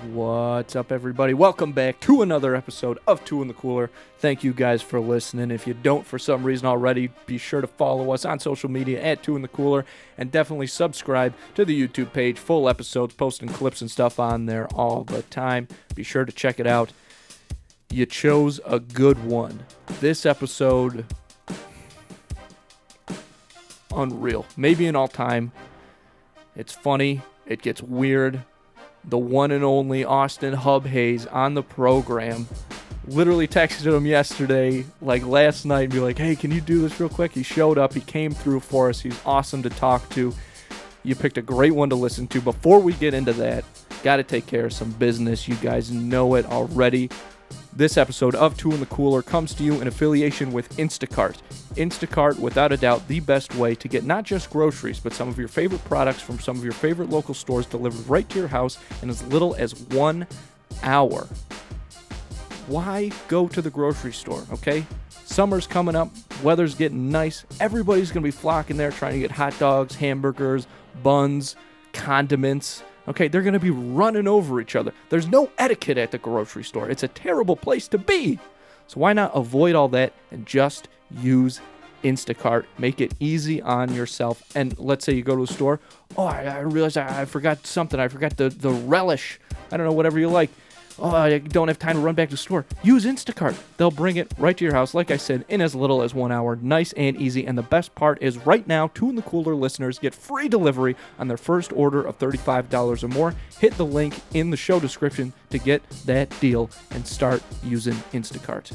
What's up, everybody? Welcome back to another episode of Two in the Cooler. Thank you guys for listening. If you don't for some reason already, be sure to follow us on social media at Two in the Cooler, and definitely subscribe to the YouTube page. Full episodes, posting clips and stuff on there all the time. Be sure to check it out. You chose a good one. This episode, unreal. Maybe an all-time. It's funny. It gets weird. The one and only Austin Hub Hayes on the program. Literally texted him yesterday, like last night, and be like, hey, can you do this real quick? He showed up. He came through for us. He's awesome to talk to. You picked a great one to listen to. Before we get into that, got to take care of some business. You guys know it already. This episode of Two in the Cooler comes to you in affiliation with Instacart. Instacart, without a doubt, the best way to get not just groceries, but some of your favorite products from some of your favorite local stores delivered right to your house in as little as 1 hour. Why go to the grocery store, okay? Summer's coming up, weather's getting nice, everybody's going to be flocking there trying to get hot dogs, hamburgers, buns, condiments. Okay, they're going to be running over each other. There's no etiquette at the grocery store. It's a terrible place to be. So why not avoid all that and just use Instacart? Make it easy on yourself. And let's say you go to a store. Oh, I realized I forgot something. I forgot the relish. I don't know, whatever you like. Oh, I don't have time to run back to the store. Use Instacart. They'll bring it right to your house, like I said, in as little as 1 hour. Nice and easy. And the best part is right now, Two in the Cooler listeners get free delivery on their first order of $35 or more. Hit the link in the show description to get that deal and start using Instacart.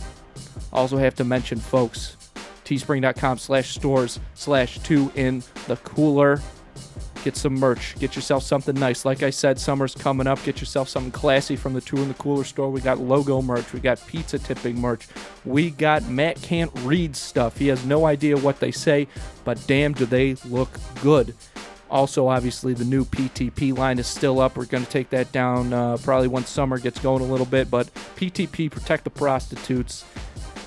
Also have to mention, folks, teespring.com/stores/2 in the cooler. Get some merch. Get yourself something nice. Like I said, summer's coming up. Get yourself something classy from the Two in the Cooler store. We got logo merch. We got pizza tipping merch. We got Matt Can't Read stuff. He has no idea what they say, but damn, do they look good. Also, obviously, the new PTP line is still up. We're going to take that down probably once summer gets going a little bit, but PTP, Protect the Prostitutes.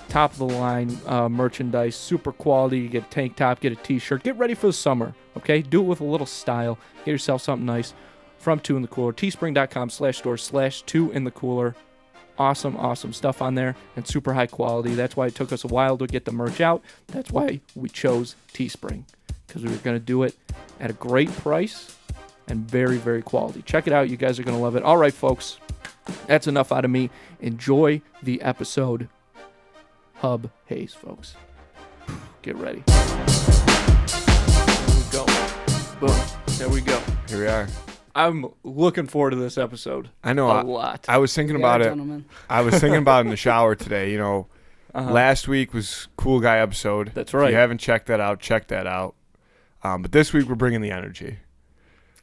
Top of the line merchandise, super quality. You get a tank top, get a t-shirt. Get ready for the summer, okay? Do it with a little style. Get yourself something nice from Two in the Cooler. Teespring.com/store/2 in the cooler. Awesome stuff on there and super high quality. That's why it took us a while to get the merch out. That's why we chose Teespring, because we were going to do it at a great price and very, very quality. Check it out. You guys are going to love it. All right, folks. That's enough out of me. Enjoy the episode. Hub Hayes, folks. Get ready. There we go. Boom. There we go. Here we are. I'm looking forward to this episode. I know a lot. I was thinking about it. Gentlemen. I was thinking about it in the shower today. You know, last week was Cool Guy episode. That's right. If you haven't checked that out, check that out. But this week we're bringing the energy.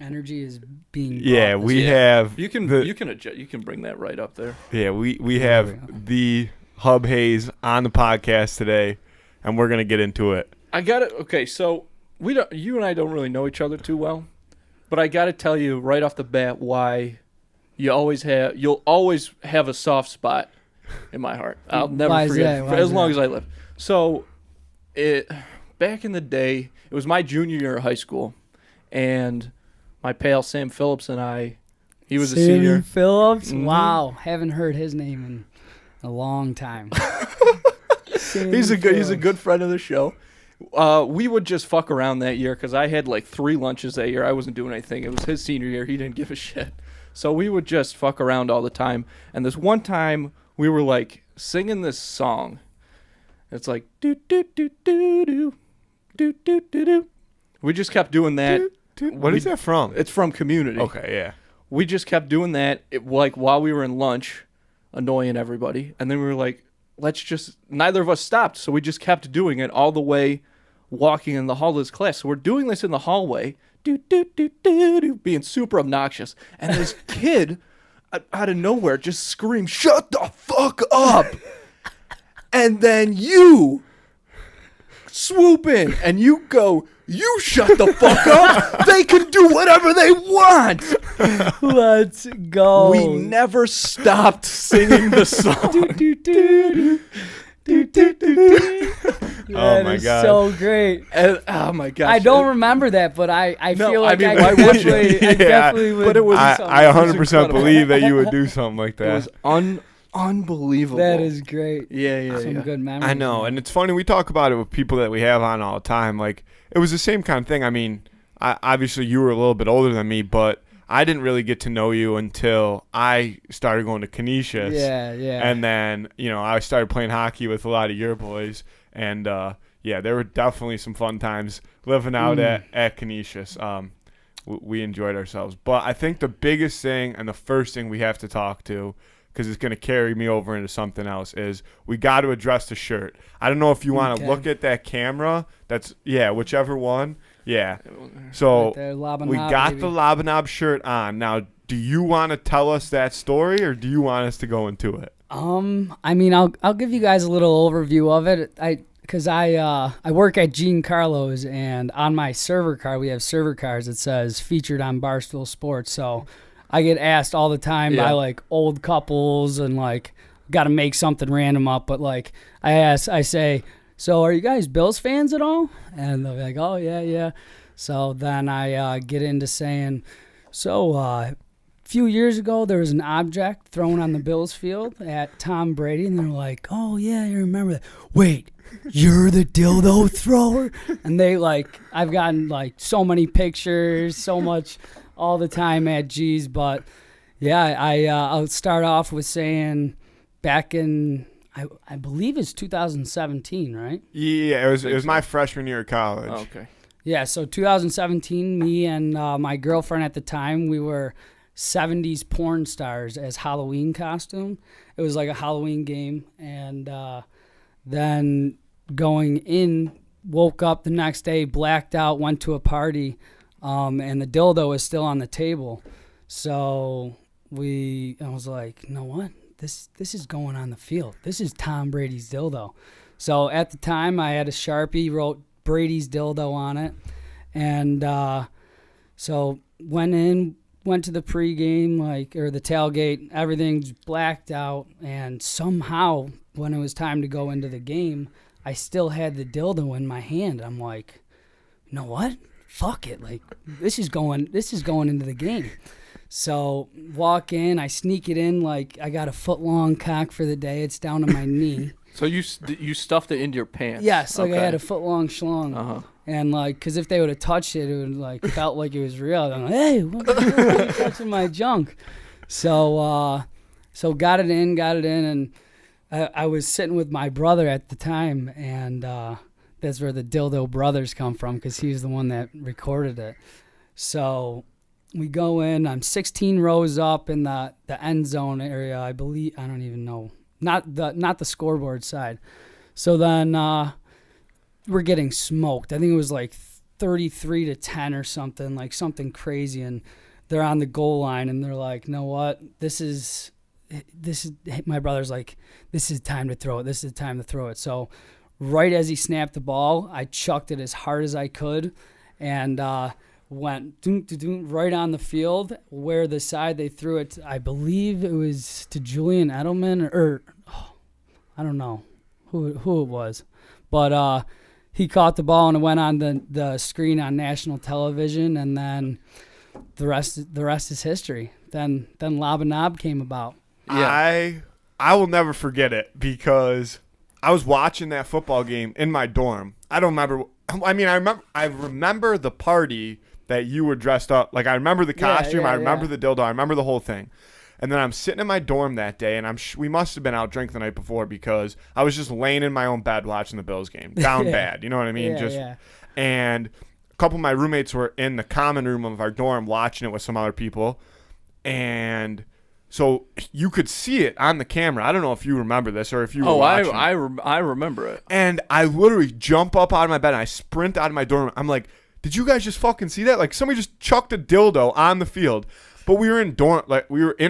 Energy is being Yeah, we have. You can adjust. You can bring that right up there. Yeah, we have the Hub Hayes on the podcast today, and we're gonna get into it. I got it. Okay, so you and I don't really know each other too well, but I got to tell you right off the bat why you'll always have a soft spot in my heart. I'll never forget it for as long as I live. So, back in the day, it was my junior year of high school, and my pal Sam Phillips and I, he was a senior. Sam Phillips? Mm-hmm. Wow, haven't heard his name in a long time. He's a good friend of the show. We would just fuck around that year because I had like 3 lunches that year. I wasn't doing anything. It was his senior year. He didn't give a shit. So we would just fuck around all the time. And this one time we were like singing this song. It's like do do do do do do do do do. We just kept doing that. What is that from? It's from Community. Okay, yeah. We just kept doing that like while we were in lunch, annoying everybody. And then we were like, neither of us stopped. So we just kept doing it all the way walking in the hall of this class. So we're doing this in the hallway, being super obnoxious. And this kid out of nowhere just screamed, "Shut the fuck up." And then you swoop in and you go, "You shut the fuck up. They can do whatever they want." Let's go. We never stopped singing the song. Oh my god, so great. Oh my gosh. I don't remember that, but I No, feel I like mean, I why could would you? definitely, I Yeah, definitely would. but it was- do I something. 100% incredible. believe that you would do something like It that. was unbelievable. That is great. Yeah. Some good memories. I know, man. and it's funny. We talk about it with people that we have on all the time. Like, it was the same kind of thing. I mean, obviously you were a little bit older than me, but I didn't really get to know you until I started going to Canisius. Yeah. And then, I started playing hockey with a lot of your boys. And, there were definitely some fun times living out at Canisius. We enjoyed ourselves. But I think the biggest thing and the first thing we have to talk to, because it's going to carry me over into something else, is we got to address the shirt. I don't know if you want to look at that camera. Whichever one. Yeah. So Right there, Lob-A-Knob, we got baby. the Lob-A-Knob shirt on. Now, do you want to tell us that story, or do you want us to go into it? I mean, I'll give you guys a little overview of it. Because I work at Gene Carlo's, and on my server card, we have server cards that says featured on Barstool Sports. So I get asked all the time by like old couples and like got to make something random up. But like I say, so are you guys Bills fans at all? And they'll be like, oh yeah. So then I get into saying, so few years ago, there was an object thrown on the Bills field at Tom Brady, and they're like, oh, yeah, I remember that. Wait, you're the dildo thrower? And I've gotten, so many pictures, so much all the time at G's. But, yeah, I'll start off with saying back in, I believe it's 2017, right? Yeah, it was my freshman year of college. Oh, okay. Yeah, so 2017, me and my girlfriend at the time, we were 70s porn stars as Halloween costume. It was like a Halloween game. And then going in, woke up the next day, blacked out, went to a party, and the dildo was still on the table. So I was like, you know what? This is going on the field. This is Tom Brady's dildo. So at the time, I had a Sharpie, wrote Brady's dildo on it. And so went to the pregame, or the tailgate, everything's blacked out, and somehow when it was time to go into the game, I still had the dildo in my hand. I'm like, you know what? Fuck it. This is going into the game. So walk in, I sneak it in like I got a foot-long cock for the day. It's down to my knee. So you stuffed it into your pants? Yes, I Okay. had a foot-long schlong. Uh-huh. And because if they would have touched it, it would felt like it was real. I'm like, hey, what are you touching my junk? So got it in, and I was sitting with my brother at the time, and that's where the Dildo Brothers come from, because he's the one that recorded it. So we go in. I'm 16 rows up in the end zone area, I believe. I don't even know. Not the scoreboard side. So then we're getting smoked. I think it was 33-10 or something, something crazy. And they're on the goal line, and they're like, you know what? This is my brother's like, this is time to throw it. This is the time to throw it. So right as he snapped the ball, I chucked it as hard as I could, and went right on the field where the side they threw it. I believe it was to Julian Edelman, or I don't know who it was, but he caught the ball and it went on the screen on national television, and then the rest is history. Then Lob-A-Knob came about. Yeah. I will never forget it, because I was watching that football game in my dorm. I don't remember. I mean, I remember the party that you were dressed up. I remember the costume. I remember the dildo. I remember the whole thing. And then I'm sitting in my dorm that day, and we must have been out drinking the night before, because I was just laying in my own bed watching the Bills game, down bad. You know what I mean? And a couple of my roommates were in the common room of our dorm watching it with some other people, and so you could see it on the camera. I don't know if you remember this or if you were watching. I remember it. And I literally jump up out of my bed and I sprint out of my dorm. I'm like, did you guys just fucking see that? Somebody just chucked a dildo on the field. But we were in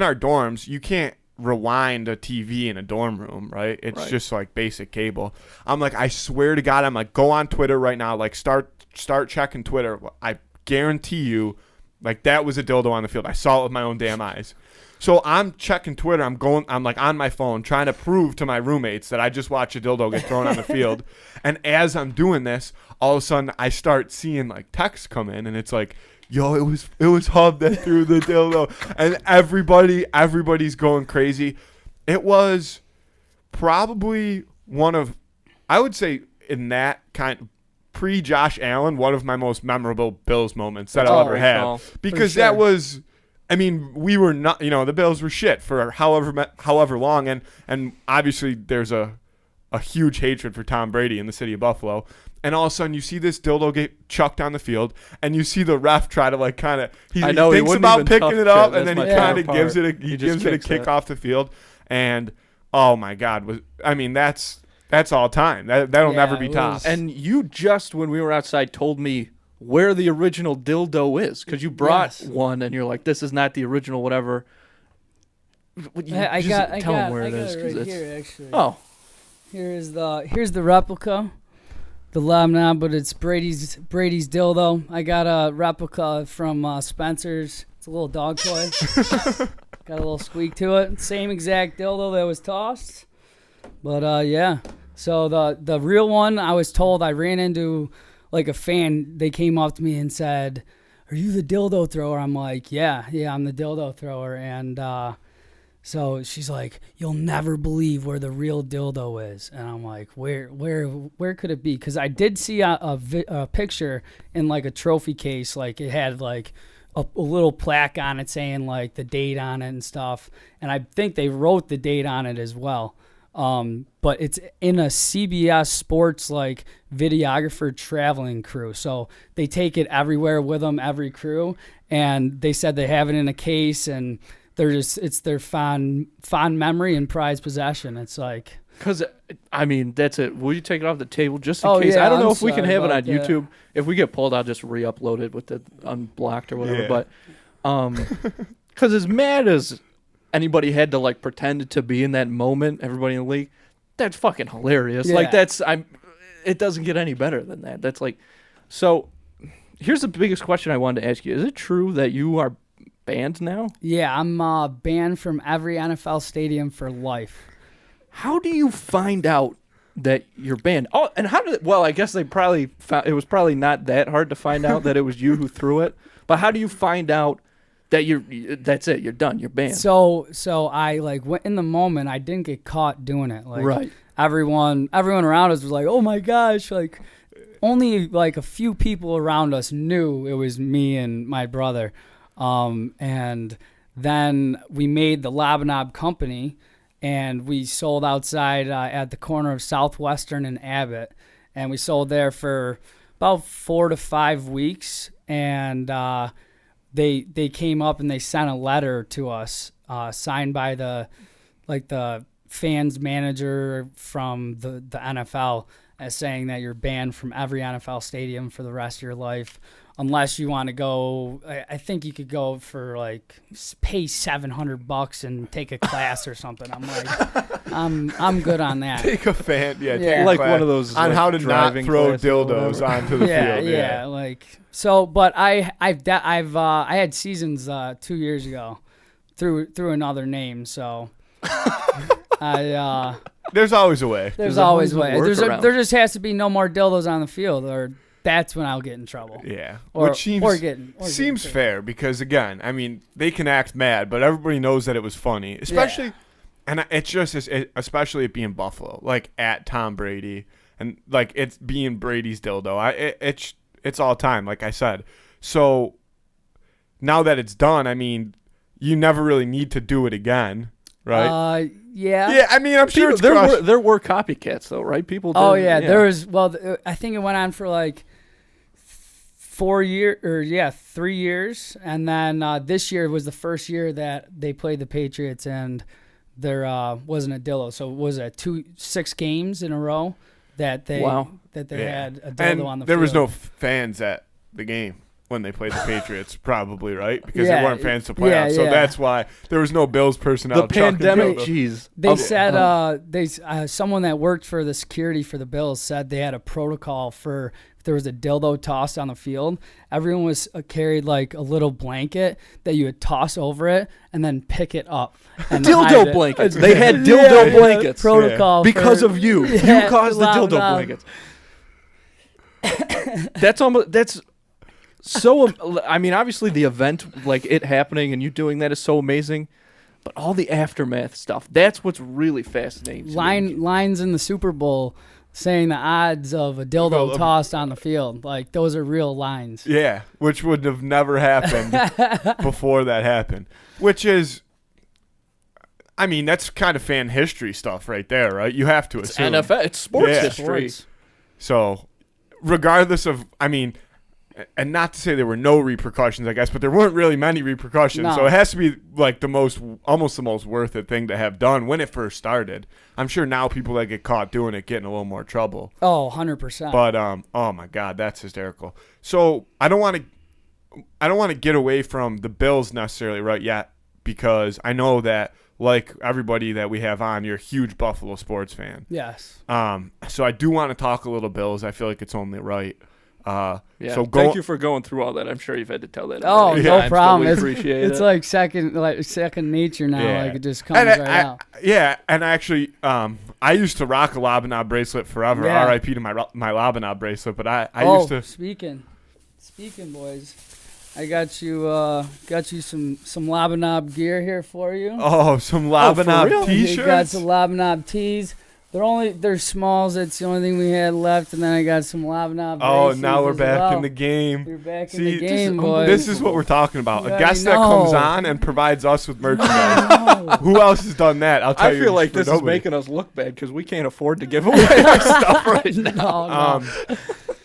our dorms. You can't rewind a TV in a dorm room, right? It's just basic cable. I'm like, I swear to God, I'm like, go on Twitter right now. Start checking Twitter. I guarantee you, that was a dildo on the field. I saw it with my own damn eyes. So I'm checking Twitter. I'm like on my phone trying to prove to my roommates that I just watched a dildo get thrown on the field. And as I'm doing this, all of a sudden I start seeing like texts come in, and it's like, yo, it was Hub that threw the dildo, and everybody's going crazy. It was probably I would say in that kind of pre-Josh Allen, one of my most memorable Bills moments that I'll ever have. Because that was, I mean, we were not, the Bills were shit for however long. And obviously there's a huge hatred for Tom Brady in the city of Buffalo. And all of a sudden you see this dildo get chucked on the field, and you see the ref try to like kind of, he thinks about picking it up, and then he kind of gives it a kick off the field. And oh my God, that's all time. That'll never be topped. And you just, when we were outside, told me where the original dildo is, because you brought one, and you're like, this is not the original whatever. I got where it is. Right here, actually. Oh. Here's the replica, the Lob-A-Knob, but it's Brady's dildo. I got a replica from Spencer's. It's a little dog toy. Got a little squeak to it. Same exact dildo that was tossed. But yeah, so the real one, I was told, I ran into like a fan. They came up to me and said, "Are you the dildo thrower?" I'm like, yeah, I'm the dildo thrower. And so she's like, "You'll never believe where the real dildo is." And I'm like, where could it be? Because I did see a picture in like a trophy case, like it had like a little plaque on it saying like the date on it and stuff. And I think they wrote the date on it as well. But it's in a CBS Sports like videographer traveling crew, so they take it everywhere with them, every crew. And they said they have it in a case, and it's their fond memory and prized possession. It's like, because I mean, that's it. Will you take it off the table just in case? Yeah, I don't know I'm if we can have it on that. YouTube. If we get pulled, I'll just re-upload it with the unblocked or whatever. Yeah. But because as mad as anybody had to like pretend to be in that moment, everybody in the league, that's fucking hilarious. Yeah. Like it doesn't get any better than that. That's like, so here's the biggest question I wanted to ask you. Is it true that you are banned now? Yeah, I'm banned from every NFL stadium for life. How do you find out that you're banned? Oh, and I guess they probably found, it was probably not that hard to find out that it was you who threw it. But how do you find out that that's it, you're done, you're banned? So I like went in the moment. I didn't get caught doing it. Like, right. Everyone around us was like, "Oh my gosh!" Like, only like a few people around us knew it was me and my brother. And then we made the Lob-A-Knob company, and we sold outside at the corner of Southwestern and Abbott, and we sold there for about 4 to 5 weeks. And they came up and they sent a letter to us, signed by the fans manager from the NFL, as saying that you're banned from every NFL stadium for the rest of your life, unless you want to go. I think you could go for like pay $700 and take a class or something. I'm like, I'm good on that. Take a fan, take a like class one of those on like, how to not throw dildos onto the yeah, field. Yeah, like so. But I had seasons 2 years ago through another name, so. There's always a way. There's always a way. Workaround. There just has to be no more dildos on the field, or that's when I'll get in trouble. Yeah, which seems fair, because again, I mean, they can act mad, but everybody knows that it was funny, especially, and it's just especially it being Buffalo, like at Tom Brady, and like it's being Brady's dildo. It's all time, like I said. So now that it's done, I mean, you never really need to do it again. Right. Yeah. Yeah. I mean, I'm sure there were copycats though, right? People. Oh yeah, there was. Well, I think it went on for like 3 years, and then this year was the first year that they played the Patriots, and there wasn't a dildo. So was it 6 games in a row that they had a dildo on the field. There was no fans at the game. when they played the Patriots, probably, right? Because Yeah, they weren't fans to playoffs. So yeah. that's why there was no Bills personnel. The pandemic, dildo. jeez. They said someone that worked for the security for the Bills said they had a protocol for if there was a dildo tossed on the field, everyone was carried like a little blanket that you would toss over it and then pick it up. And hide Dildo it. blankets. They had dildo blankets. Protocol Because for- of you. Yeah, You caused the dildo Lob-A-Knob. blankets. That's so, I mean, obviously the event, like it happening and you doing that is so amazing, but all the aftermath stuff, that's what's really fascinating. to me. Lines in the Super Bowl saying the odds of a dildo tossed on the field. Like, those are real lines. Yeah, which would have never happened before that happened. Which is, I mean, that's kind of fan history stuff right there, right? You have to assume. NFL, it's sports Yeah. history. Sports. So, regardless of, I mean, and not to say there were no repercussions, I guess, but there weren't really many repercussions. No. So it has to be like almost the most worth it thing to have done when it first started. I'm sure now people that get caught doing it get in a little more trouble. Oh, 100%. But oh my God, that's hysterical. So I don't want to get away from the Bills necessarily right yet, because I know that, like everybody that we have on, you're a huge Buffalo sports fan. Yes. So I do want to talk a little Bills. I feel like it's only right. Yeah. So Thank you for going through all that. I'm sure you've had to tell that. Oh, already. no I problem. totally appreciate It's it. like second nature now. Yeah. Like, it just comes And right out. Yeah, and actually, I used to rock a Lob-A-Knob bracelet forever. Yeah. R.I.P. to my Lob-A-Knob bracelet. But I used to. Speaking, boys, I got you some Lob-A-Knob gear here for you. Oh, some real? Lob-A-Knob You got t-shirts. some Lob-A-Knob tees. They're smalls. That's the only thing we had left, and then I got some Lob-A-Knob. Oh, braces now we're as back well. in the game. We're back in See, the game, boys. This is what we're talking about. You A already guest that comes know. on and provides us with merchandise. Who else has done that? I'll tell I you. feel like for this is nobody. making us look bad because we can't afford to give away our stuff right now. No.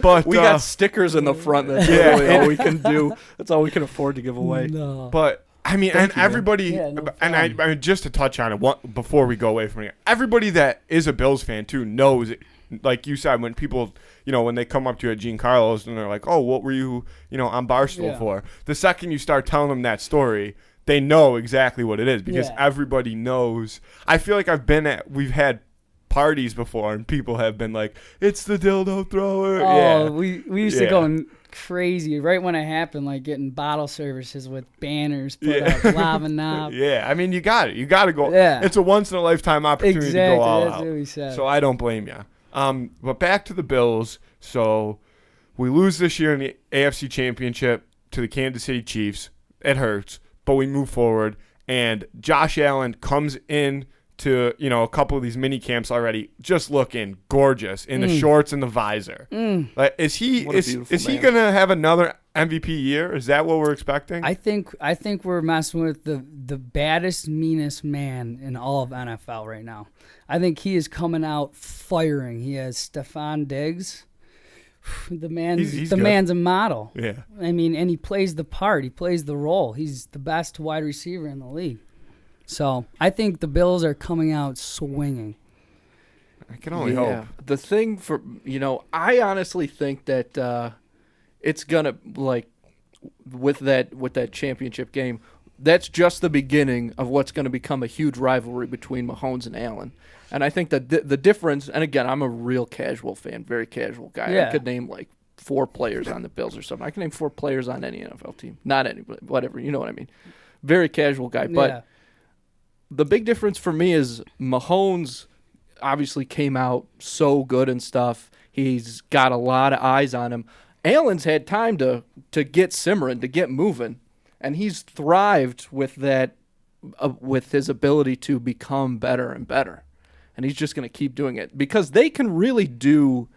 But We got stickers in the front. That's really all we can do. That's all we can afford to give away. No. But I mean, Thank and you, man. everybody, Yeah, no and I mean, just to touch on it before we go away from it, everybody that is a Bills fan too knows it. Like you said, when people, when they come up to you at Gene Carlos and they're like, "Oh, what were you, on Barstool Yeah. for?" The second you start telling them that story, they know exactly what it is because Yeah. everybody knows. I feel like we've had parties before and people have been like, "It's the dildo thrower." Oh, Yeah. we used to go crazy right when it happened, like getting bottle services with banners put up, Lob-A-Knob. Yeah, I mean, you got it. You got to go. Yeah. It's a once in a lifetime opportunity Exactly, to go all that's out. what we said. So I don't blame you. But back to the Bills. So we lose this year in the AFC Championship to the Kansas City Chiefs. It hurts, but we move forward. And Josh Allen comes in to a couple of these mini camps already, just looking gorgeous in the shorts and the visor. Like, is he What a beautiful is he man. gonna have another MVP year? Is that what we're expecting? I think we're messing with the baddest, meanest man in all of NFL right now. I think he is coming out firing. He has Stephon Diggs. The man's He's the good. man's a model. Yeah. I mean, and he plays the part. He plays the role. He's the best wide receiver in the league. So I think the Bills are coming out swinging. I can only hope. The thing for I honestly think that it's gonna with that championship game. That's just the beginning of what's going to become a huge rivalry between Mahomes and Allen. And I think that the difference, and again, I'm a real casual fan, very casual guy. Yeah. I could name 4 players on the Bills or something. I can name 4 players on any NFL team. Not any, but whatever. You know what I mean. Very casual guy. But Yeah. the big difference for me is Mahomes obviously came out so good and stuff. He's got a lot of eyes on him. Allen's had time to get simmering, to get moving. And he's thrived with that, with his ability to become better and better. And he's just going to keep doing it because they can really do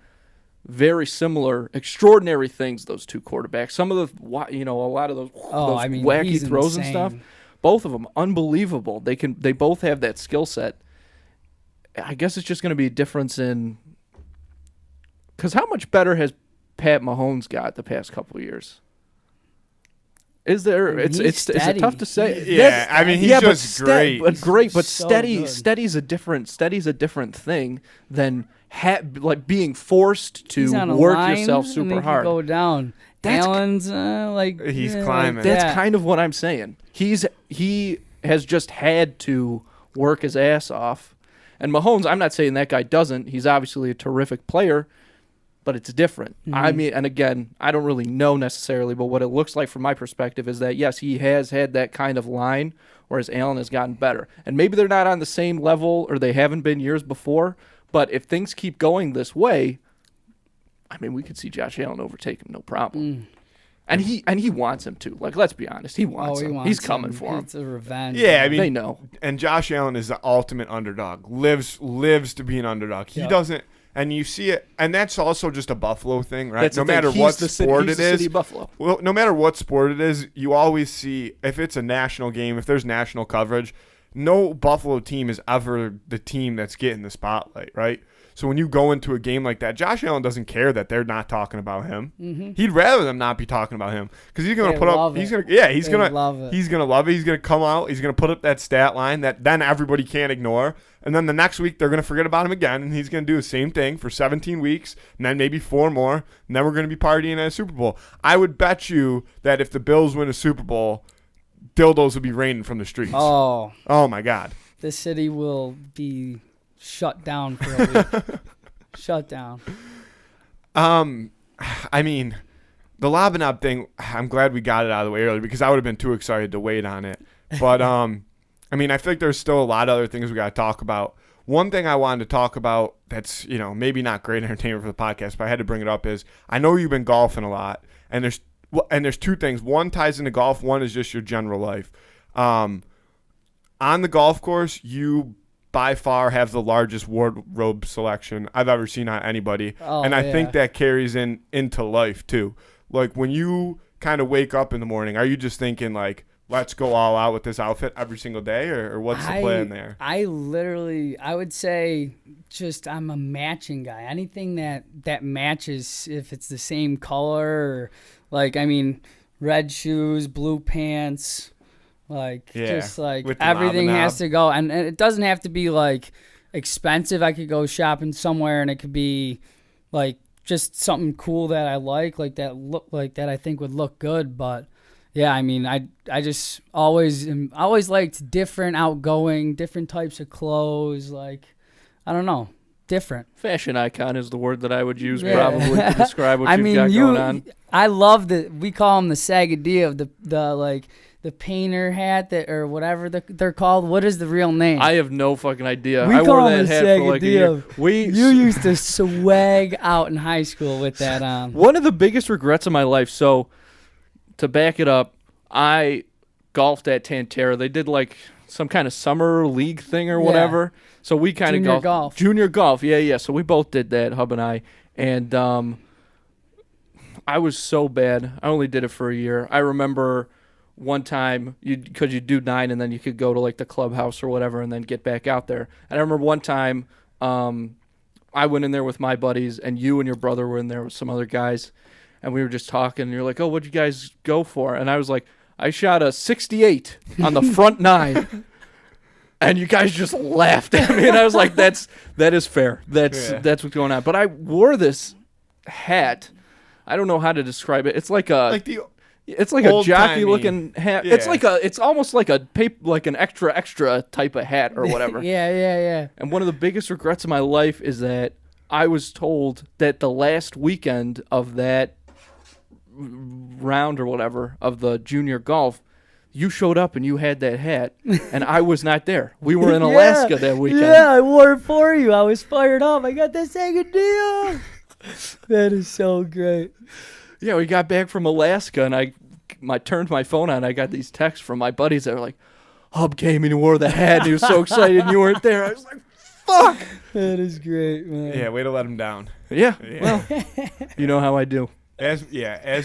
very similar, extraordinary things, those two quarterbacks. Some of the, a lot of those, wacky he's throws insane. and stuff. Both of them, unbelievable. They both have that skill set. I guess it's just going to be a difference in, because how much better has Pat Mahomes got the past couple of years? Is there? I mean, It's he's is it tough to say? Yeah, I mean, he's just great. But great, but So steady. good. Steady's a different thing than being forced He's to on a work line, yourself and super he hard. Could go down. Allen's like he's climbing. That's kind of what I'm saying. He has just had to work his ass off. And Mahomes, I'm not saying that guy doesn't. He's obviously a terrific player, but it's different. Mm-hmm. I mean, and again, I don't really know necessarily, but what it looks like from my perspective is that, yes, he has had that kind of line, whereas Allen has gotten better. And maybe they're not on the same level, or they haven't been years before, but if things keep going this way, I mean, we could see Josh Allen overtake him, no problem. And he wants him to. Like, let's be honest, he wants him. He's coming for him. It's a revenge. Yeah, I mean, they know. And Josh Allen is the ultimate underdog. Lives to be an underdog. He doesn't, and you see it, and that's also just a Buffalo thing, right? That's no matter what sport it is, Buffalo. well, no matter what sport it is, you always see if it's a national game, if there's national coverage, no Buffalo team is ever the team that's getting the spotlight, right? So when you go into a game like that, Josh Allen doesn't care that they're not talking about him. Mm-hmm. He'd rather them not be talking about him because he's going to put up. He's going to. Yeah, he's going to love it. He's going to love it. He's going to come out. He's going to put up that stat line that then everybody can't ignore. And then the next week they're going to forget about him again, and he's going to do the same thing for 17 weeks, and then maybe 4 more, and then we're going to be partying at a Super Bowl. I would bet you that if the Bills win a Super Bowl, dildos will be raining from the streets. Oh my God. The city will be shut down for a week. Shut down. I mean, the Lob-A-Knob thing, I'm glad we got it out of the way early because I would have been too excited to wait on it. But, I mean, I think there's still a lot of other things we got to talk about. One thing I wanted to talk about that's, maybe not great entertainment for the podcast, but I had to bring it up is I know you've been golfing a lot, and there's 2 things. One ties into golf. One is just your general life. On the golf course, you by far have the largest wardrobe selection I've ever seen on anybody. And I think that carries into life too. Like when you kind of wake up in the morning, are you just thinking like, let's go all out with this outfit every single day or what's the plan there? I would say just I'm a matching guy. Anything that matches, if it's the same color or like, I mean, red shoes, blue pants, just like everything has to go, and it doesn't have to be like expensive. I could go shopping somewhere, and it could be like just something cool that I like that I think would look good. But yeah, I mean, I just always liked different, outgoing, different types of clothes. Like, I don't know, different. Fashion icon is the word that I would use probably to describe what you've got going on. I love we call them the Sagadia of the painter hat or whatever they're called. What is the real name? I have no fucking idea. I wore that hat for like a year. You used to swag out in high school with that on. One of the biggest regrets of my life. So to back it up, I golfed at Tantera. They did like some kind of summer league thing or whatever. So we kind of golfed. Junior golf. Yeah. So we both did that, Hub and I. And I was so bad. I only did it for a year. I remember one time, because you do 9 and then you could go to like the clubhouse or whatever and then get back out there. And I remember one time I went in there with my buddies and you and your brother were in there with some other guys. And we were just talking, and you're like, oh, what'd you guys go for? And I was like, I shot a 68 on the front 9. And you guys just laughed at me. And I was like, that is fair. That's what's going on. But I wore this hat. I don't know how to describe it. It's like a jockey-looking hat. Yeah. It's almost like an extra type of hat or whatever. Yeah. And one of the biggest regrets of my life is that I was told that the last weekend of that round or whatever of the junior golf, you showed up and you had that hat, and I was not there. We were in Alaska that weekend. Yeah, I wore it for you. I was fired up. I got that second deal. That is so great. Yeah, we got back from Alaska, and I turned my phone on. I got these texts from my buddies that were like, Hub came and he wore the hat, and he was so excited, and you weren't there. I was like, fuck. That is great, man. Yeah, way to let him down. Yeah. Well, you know how I do. As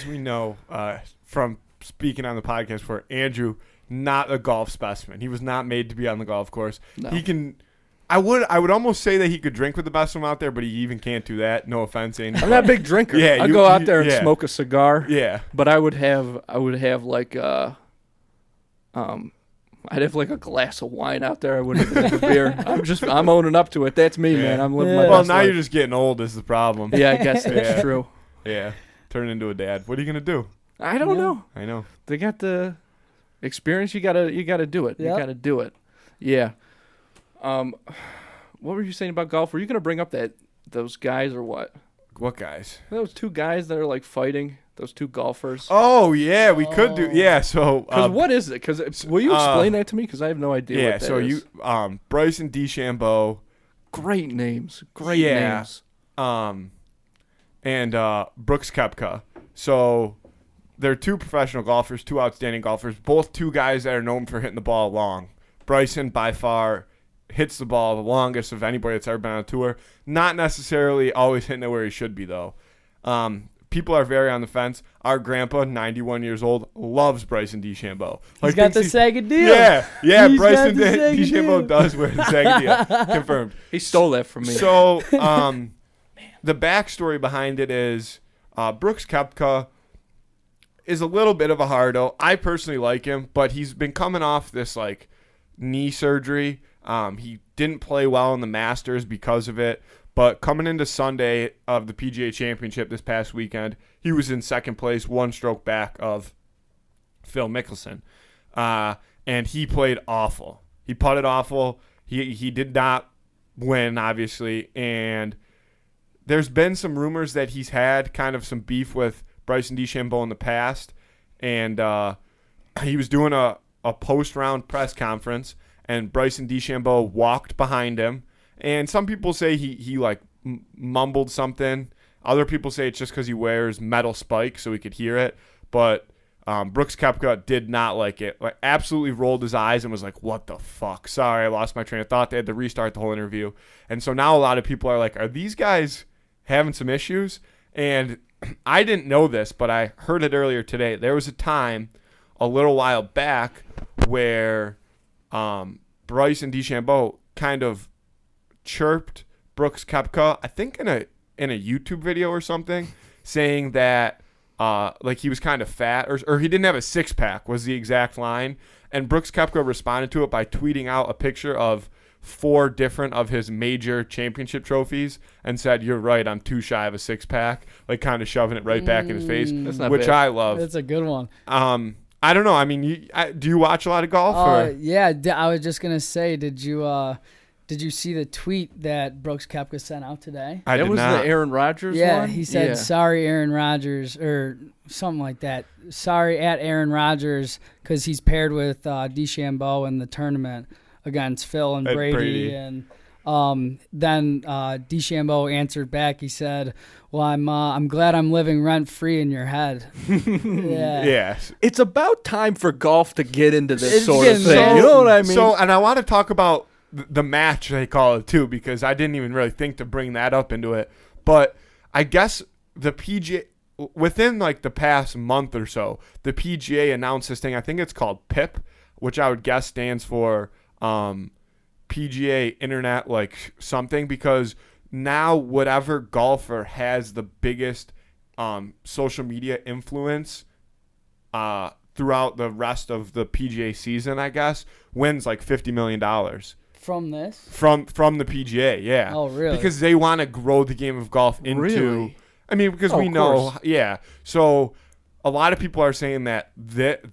we know from speaking on the podcast before, Andrew, not a golf specimen. He was not made to be on the golf course. No. He can. I would almost say that he could drink with the best of them out there, but he even can't do that. No offense, Andrew. I'm not a big drinker. Yeah, I'd go out there and smoke a cigar. Yeah, but I would have like I'd have like a glass of wine out there. I wouldn't have a beer. I'm owning up to it. That's me, man. I'm living my best life. Now you're just getting old is the problem. Yeah, I guess that's true. Yeah. turn into a dad. What are you gonna do? I don't know. I know. They got the experience. You gotta do it. Yep. You gotta do it. Yeah. What were you saying about golf? Were you gonna bring up those guys or what? What guys? Those two guys that are like fighting. Those two golfers. Oh yeah, we could do. Yeah, so what is it? Because will you explain that to me? Because I have no idea. Yeah, what that so is. Bryson DeChambeau. Great names. Great names. And Brooks Koepka. So they're two professional golfers, two outstanding golfers, both two guys that are known for hitting the ball long. Bryson, by far, hits the ball the longest of anybody that's ever been on a tour. Not necessarily always hitting it where he should be, though. People are very on the fence. Our grandpa, 91 years old, loves Bryson DeChambeau. He's got the Sega deal. Yeah. He's Bryson got the Sega DeChambeau deal. does wear the Sega deal. Confirmed. He stole that from me. So, the backstory behind it is Brooks Koepka is a little bit of a hardo. I personally like him, but he's been coming off this like knee surgery. He didn't play well in the Masters because of it. But coming into Sunday of the PGA Championship this past weekend, he was in second place, one stroke back of Phil Mickelson. And he played awful. He putted awful. He did not win, obviously. And there's been some rumors that he's had kind of some beef with Bryson DeChambeau in the past. And he was doing a post-round press conference, and Bryson DeChambeau walked behind him. And some people say he like mumbled something. Other people say it's just because he wears metal spikes so he could hear it. But Brooks Koepka did not like it. Like, absolutely rolled his eyes and was like, what the fuck? Sorry, I lost my train of thought. They had to restart the whole interview. And so now a lot of people are like, are these guys having some issues? And I didn't know this, but I heard it earlier today. There was a time a little while back where Bryson DeChambeau kind of chirped Brooks Koepka, I think in a YouTube video or something, saying that like he was kind of fat or he didn't have a six-pack was the exact line. And Brooks Koepka responded to it by tweeting out a picture of 4 different of his major championship trophies and said, "You're right, I'm too shy of a six-pack," like kind of shoving it right back in his face, which bad. I love. That's a good one. I don't know. I mean, do you watch a lot of golf? Or? Yeah, I was just gonna say, did you see the tweet that Brooks Koepka sent out today? I did was not. The Aaron Rodgers Yeah, one? he said, "Sorry, Aaron Rodgers," or something like that. Sorry at Aaron Rodgers because he's paired with DeChambeau in the tournament against Phil and Brady. And then DeChambeau answered back. He said, "Well, I'm glad I'm living rent free in your head." Yeah. Yes. It's about time for golf to get into this It's sort of getting thing. so- You know what I mean? So, and I want to talk about the match, they call it, too, because I didn't even really think to bring that up into it. But I guess the PGA, within like the past month or so, the PGA announced this thing. I think it's called PIP, which I would guess stands for PGA Internet like something, because now whatever golfer has the biggest social media influence throughout the rest of the PGA season, I guess, wins like $50 million. From this? From the PGA, yeah. Oh, really? Because they want to grow the game of golf into. Really? I mean, because we of know, course. yeah. So a lot of people are saying that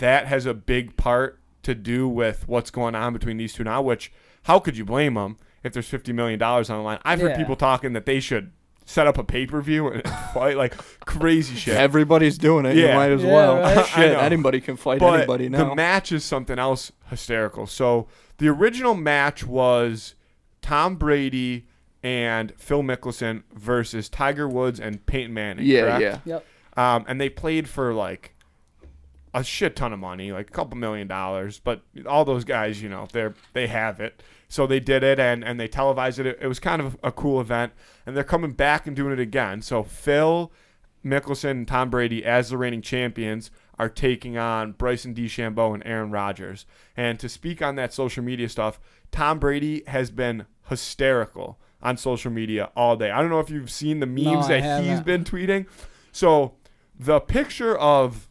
has a big part to do with what's going on between these two now. Which, how could you blame them if there's $50 million on the line? I've heard people talking that they should set up a pay-per-view and fight, like crazy shit. Everybody's doing it. Yeah. You might as Yeah, well. right? I Shit, know. anybody can fight But anybody now. the match is something else hysterical. So the original match was Tom Brady and Phil Mickelson versus Tiger Woods and Peyton Manning. yeah, correct? yeah. Yep. And they played for like a shit ton of money, like a couple $1 million. But all those guys, you know, they have it. So they did it and they televised it. It was kind of a cool event. And they're coming back and doing it again. So Phil Mickelson and Tom Brady, as the reigning champions, are taking on Bryson DeChambeau and Aaron Rodgers. And to speak on that social media stuff, Tom Brady has been hysterical on social media all day. I don't know if you've seen the memes I that he's haven't. been tweeting. So the picture of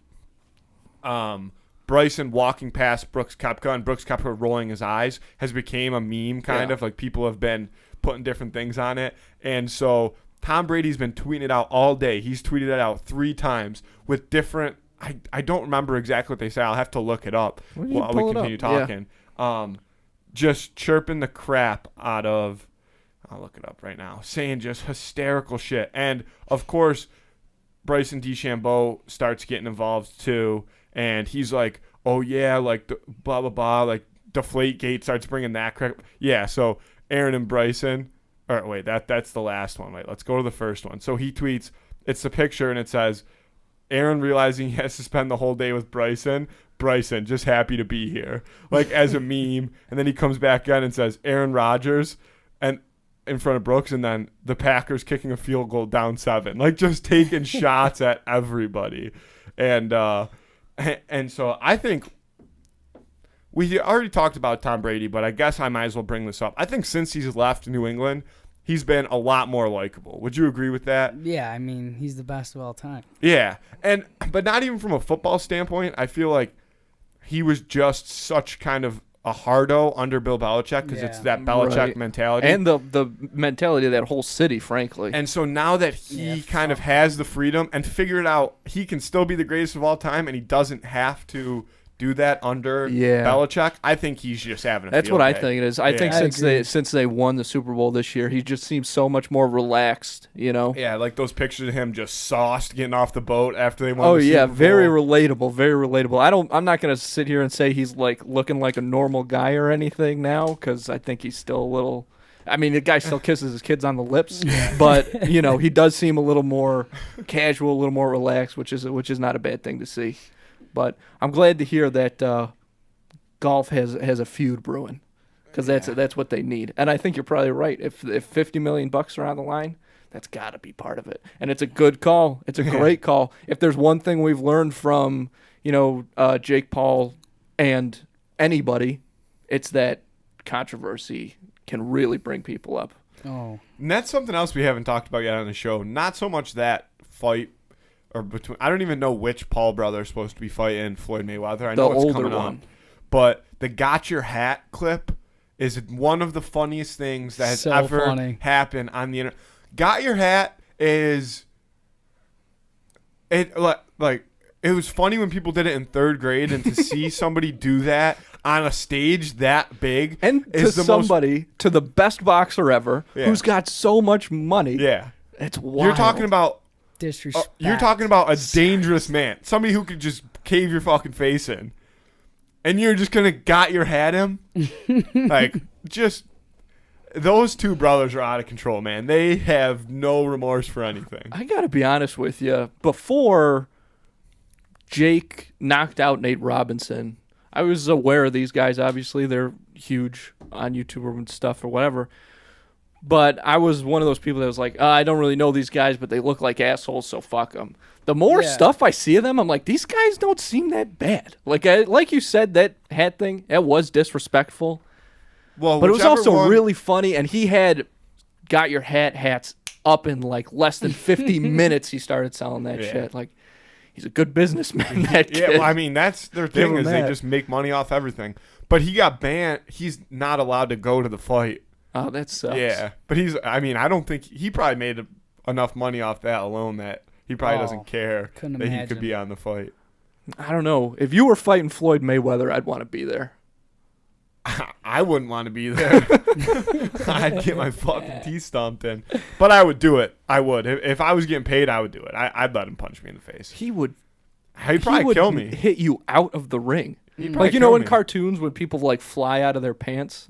Bryson walking past Brooks Koepka and Brooks Koepka rolling his eyes has become a meme kind of, like people have been putting different things on it. And so Tom Brady's been tweeting it out all day. He's tweeted it out 3 times with different. I don't remember exactly what they say. I'll have to look it up while we continue talking. Yeah. Just chirping the crap out of. I'll look it up right now. Saying just hysterical shit. And, of course, Bryson DeChambeau starts getting involved, too. And he's like, oh, yeah, like, blah, blah, blah. Like, Deflategate starts bringing that crap. Yeah, so Aaron and Bryson. Or, wait, that's the last one. Wait, let's go to the first one. So he tweets, it's the picture, and it says, Aaron realizing he has to spend the whole day with Bryson, just happy to be here. Like, as a meme. And then he comes back in and says, Aaron Rodgers. And in front of Brooks, and then the Packers kicking a field goal down 7, like just taking shots at everybody, and so I think we already talked about Tom Brady, but I guess I might as well bring this up. I think since he's left New England, he's been a lot more likable. Would you agree with that? Yeah, I mean he's the best of all time. Yeah, but not even from a football standpoint. I feel like he was just such kind of a hardo under Bill Belichick because it's that Belichick mentality. And the mentality of that whole city, frankly. And so now that he kind of has the freedom and figured out he can still be the greatest of all time and he doesn't have to do that under Belichick, I think he's just having a That's field what day. I think it is. I think since they won the Super Bowl this year, he just seems so much more relaxed, you know? Yeah, like those pictures of him just sauced getting off the boat after they won the Super Bowl. Very relatable, very relatable. I'm not going to sit here and say he's like looking like a normal guy or anything now because I think he's still a little I mean, the guy still kisses his kids on the lips, but, you know, he does seem a little more casual, a little more relaxed, which is not a bad thing to see. But I'm glad to hear that golf has a feud brewing, because that's what they need. And I think you're probably right. If $50 million are on the line, that's got to be part of it. And it's a good call. It's a great call. If there's one thing we've learned from, Jake Paul and anybody, it's that controversy can really bring people up. Oh. And that's something else we haven't talked about yet on the show. Not so much that fight or between. I don't even know which Paul brother is supposed to be fighting Floyd Mayweather. I know it's coming on. But the "Got Your Hat" clip is one of the funniest things that has ever happened on the internet. "Got Your Hat" is it was funny when people did it in third grade, and to see somebody do that on a stage that big, and to the best boxer ever, who's got so much money. Yeah, it's wild. You're talking about disrespect. You're talking about a dangerous man, somebody who could just cave your fucking face in, and you're just gonna "got your hat" him. Those two brothers are out of control, man. They have no remorse for anything. I gotta be honest with you. Before Jake knocked out Nate Robinson, I was aware of these guys. Obviously, they're huge on YouTube and stuff or whatever. But I was one of those people that was like, I don't really know these guys, but they look like assholes, so fuck them. The more stuff I see of them, I'm like, these guys don't seem that bad. Like you said, that hat thing, that was disrespectful. Well, but it was also really funny, and he had "Got Your Hat" hats up in like less than 50 minutes. He started selling that shit. Like, he's a good businessman. That kid. Yeah, well, I mean, that's their thing is they just make money off everything. But he got banned. He's not allowed to go to the fight. Oh, that sucks. Yeah, but I don't think he probably made enough money off that alone that he probably doesn't care that he could be on the fight. I don't know. If you were fighting Floyd Mayweather, I'd want to be there. I wouldn't want to be there. I'd get my fucking teeth stomped in. But I would do it. I would. If I was getting paid, I would do it. I'd let him punch me in the face. He'd probably kill me. Hit you out of the ring. Like, in cartoons when people like fly out of their pants?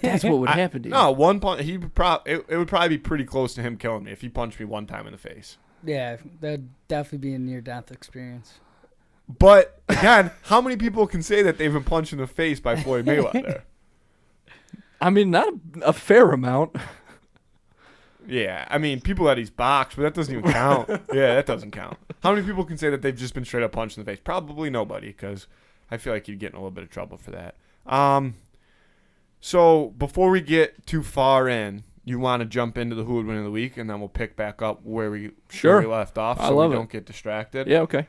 That's what would happen to you. No, one punch. It would probably be pretty close to him killing me if he punched me one time in the face. Yeah, that'd definitely be a near-death experience. But, again, how many people can say that they've been punched in the face by Floyd Mayweather? I mean, not a fair amount. Yeah, I mean, people that he's boxed, but that doesn't even count. Yeah, that doesn't count. How many people can say that they've just been straight up punched in the face? Probably nobody, because I feel like you'd get in a little bit of trouble for that. So, before we get too far in, you want to jump into the Who Would Win of the Week, and then we'll pick back up where we left off so we don't get distracted. Yeah, okay.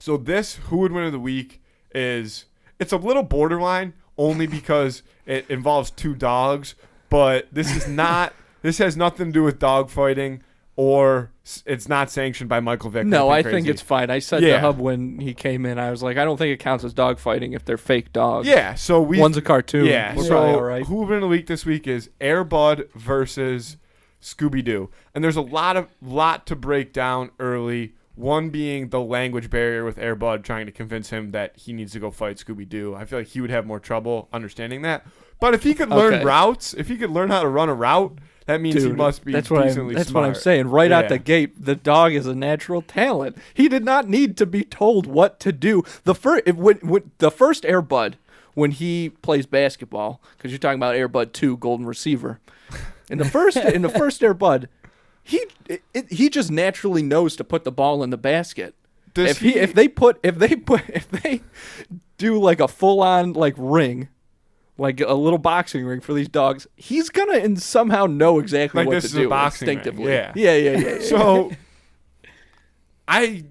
So this Who Would Win of the Week it's a little borderline only because it involves two dogs, but this is not This has nothing to do with dog fighting, or it's not sanctioned by Michael Vick. No, I crazy. think it's fine. I said to Hub when he came in, I was like, I don't think it counts as dog fighting if they're fake dogs. Yeah, so one's a cartoon. Yeah, we're so probably all right. who in the week this week is Air Bud versus Scooby-Doo. And there's a lot to break down early. One being the language barrier with Air Bud trying to convince him that he needs to go fight Scooby-Doo. I feel like he would have more trouble understanding that. But if he could learn routes, if he could learn how to run a route, that means he must be decently smart. That's what I'm saying. Right out the gate, the dog is a natural talent. He did not need to be told what to do. The first Air Bud, when he plays basketball, because you're talking about Air Bud 2, Golden Receiver. In the first Air Bud, he just naturally knows to put the ball in the basket. If they do like a full on like ring, like a little boxing ring for these dogs, he's gonna somehow know exactly what to do instinctively. Ring. Yeah. So I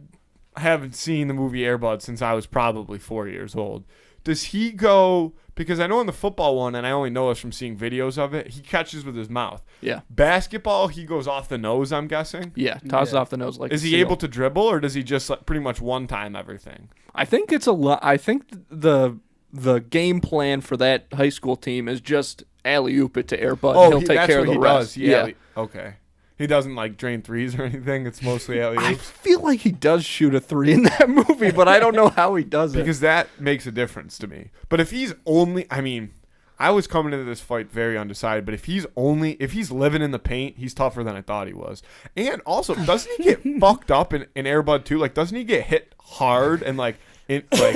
haven't seen the movie Air Bud since I was probably 4 years old. Does he go? Because I know in the football one, and I only know this from seeing videos of it, he catches with his mouth. Yeah. Basketball, he goes off the nose, I'm guessing. Yeah, tosses off the nose like. Is he able to dribble, or does he just like, pretty much one time everything? I think it's a lot. I think the game plan for that high school team is just alley-oop it to Air Bud. Oh, He'll take care of the rest. Yeah. Okay. He doesn't like drain threes or anything. It's mostly alley-oops. I feel like he does shoot a three in that movie, but I don't know how he does it. Because that makes a difference to me. But if he's only, I mean, I was coming into this fight very undecided, but if he's living in the paint, he's tougher than I thought he was. And also, doesn't he get fucked up in Air Bud too? Like, doesn't he get hit hard and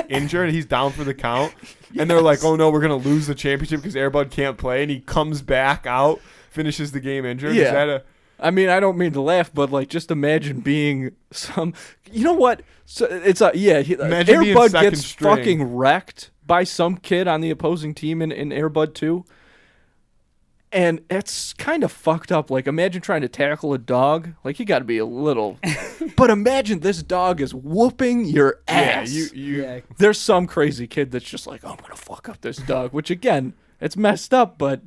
injured? He's down for the count. And they're like, oh no, we're going to lose the championship because Air Bud can't play. And he comes back out, finishes the game injured. Yeah. Is that I mean, I don't mean to laugh, but like, just imagine being some. You know what? So it's Air Bud gets fucking wrecked by some kid on the opposing team in Air Bud 2, and it's kind of fucked up. Like, imagine trying to tackle a dog. Like, you got to be a little. But imagine this dog is whooping your ass. Yeah, There's some crazy kid that's just like, oh, I'm gonna fuck up this dog. Which again, it's messed up, but.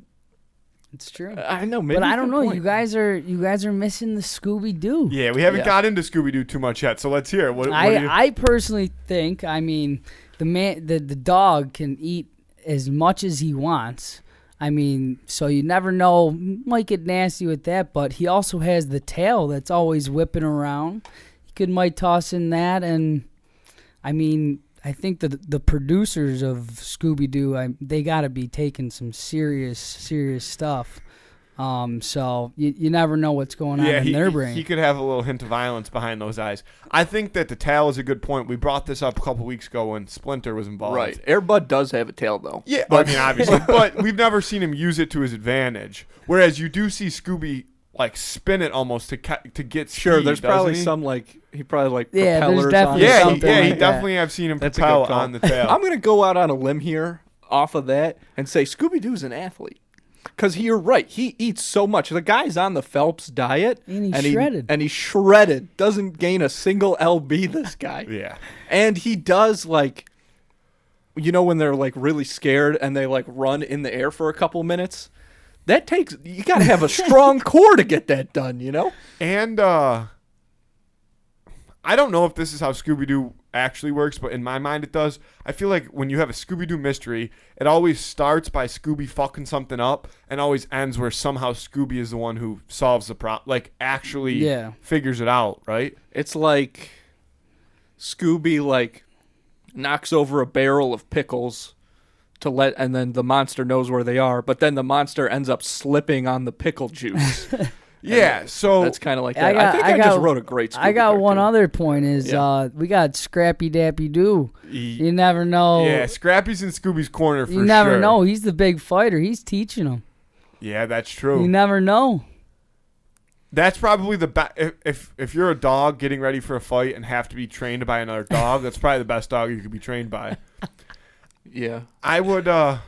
It's true. I know, maybe but I don't know. You guys are missing the Scooby-Doo. Yeah, we haven't got into Scooby-Doo too much yet, so let's hear it. I personally think, I mean, the dog can eat as much as he wants. I mean, so you never know. Might get nasty with that, but he also has the tail that's always whipping around. He might toss in that, and I mean, I think the producers of Scooby-Doo, they got to be taking some serious stuff. So you never know what's going on in their brain. He could have a little hint of violence behind those eyes. I think that the tail is a good point. We brought this up a couple weeks ago when Splinter was involved. Right. Air Bud does have a tail, though. Yeah, I mean, obviously. But we've never seen him use it to his advantage. Whereas you do see Scooby like spin it almost to get speed. Sure, there's probably some he probably propellers on. He definitely have seen him propel on the tail. I'm gonna go out on a limb here off of that and say Scooby-Doo's an athlete. Because you're right, he eats so much. The guy's on the Phelps diet, and he's shredded. Doesn't gain a single lb. This guy. Yeah, and he does like, you know, when they're like really scared and they like run in the air for a couple minutes. That takes, you got to have a strong core to get that done, you know? And I don't know if this is how Scooby-Doo actually works, but in my mind it does. I feel like when you have a Scooby-Doo mystery, it always starts by Scooby fucking something up and always ends where somehow Scooby is the one who solves the problem, like actually figures it out, right? It's like Scooby like knocks over a barrel of pickles and then the monster knows where they are, but then the monster ends up slipping on the pickle juice. Yeah, so that's kind of like that. I just wrote a great Scooby I got cartoon. one other point is we got Scrappy Dappy Doo. You never know. Yeah, Scrappy's in Scooby's corner for sure. You never know. He's the big fighter. He's teaching him. Yeah, that's true. You never know. That's probably the best. If you're a dog getting ready for a fight and have to be trained by another dog, that's probably the best dog you could be trained by. Yeah. I would, I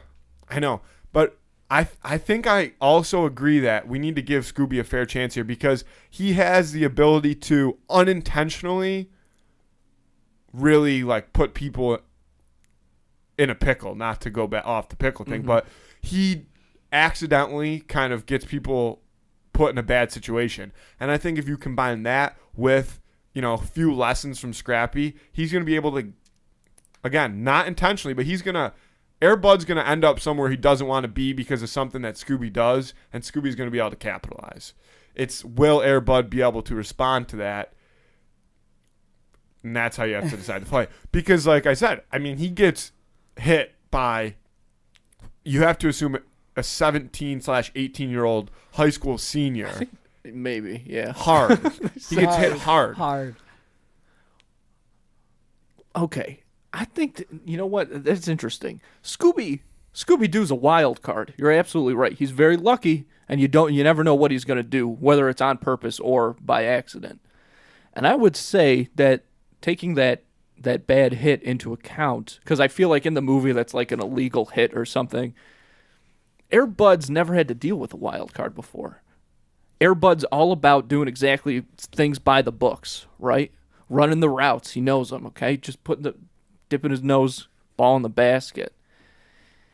know, but I think I also agree that we need to give Scooby a fair chance here because he has the ability to unintentionally really like put people in a pickle, not to go back off the pickle thing, but he accidentally kind of gets people put in a bad situation. And I think if you combine that with, a few lessons from Scrappy, he's going to be able to, again, not intentionally, but Air Bud's going to end up somewhere he doesn't want to be because of something that Scooby does, and Scooby's going to be able to capitalize. Will Air Bud be able to respond to that? And that's how you have to decide to play. Because, like I said, he gets hit by, you have to assume, a 17/18-year-old high school senior. Maybe, yeah. Hard. He gets hit hard. Hard. Okay. I think, you know what? That's interesting. Scooby-Doo's a wild card. You're absolutely right. He's very lucky, and you never know what he's going to do, whether it's on purpose or by accident. And I would say that taking that bad hit into account, because I feel like in the movie that's like an illegal hit or something, Air Bud's never had to deal with a wild card before. Air Bud's all about doing exactly things by the books, right? Running the routes. He knows them, okay? Just dipping his nose, ball in the basket.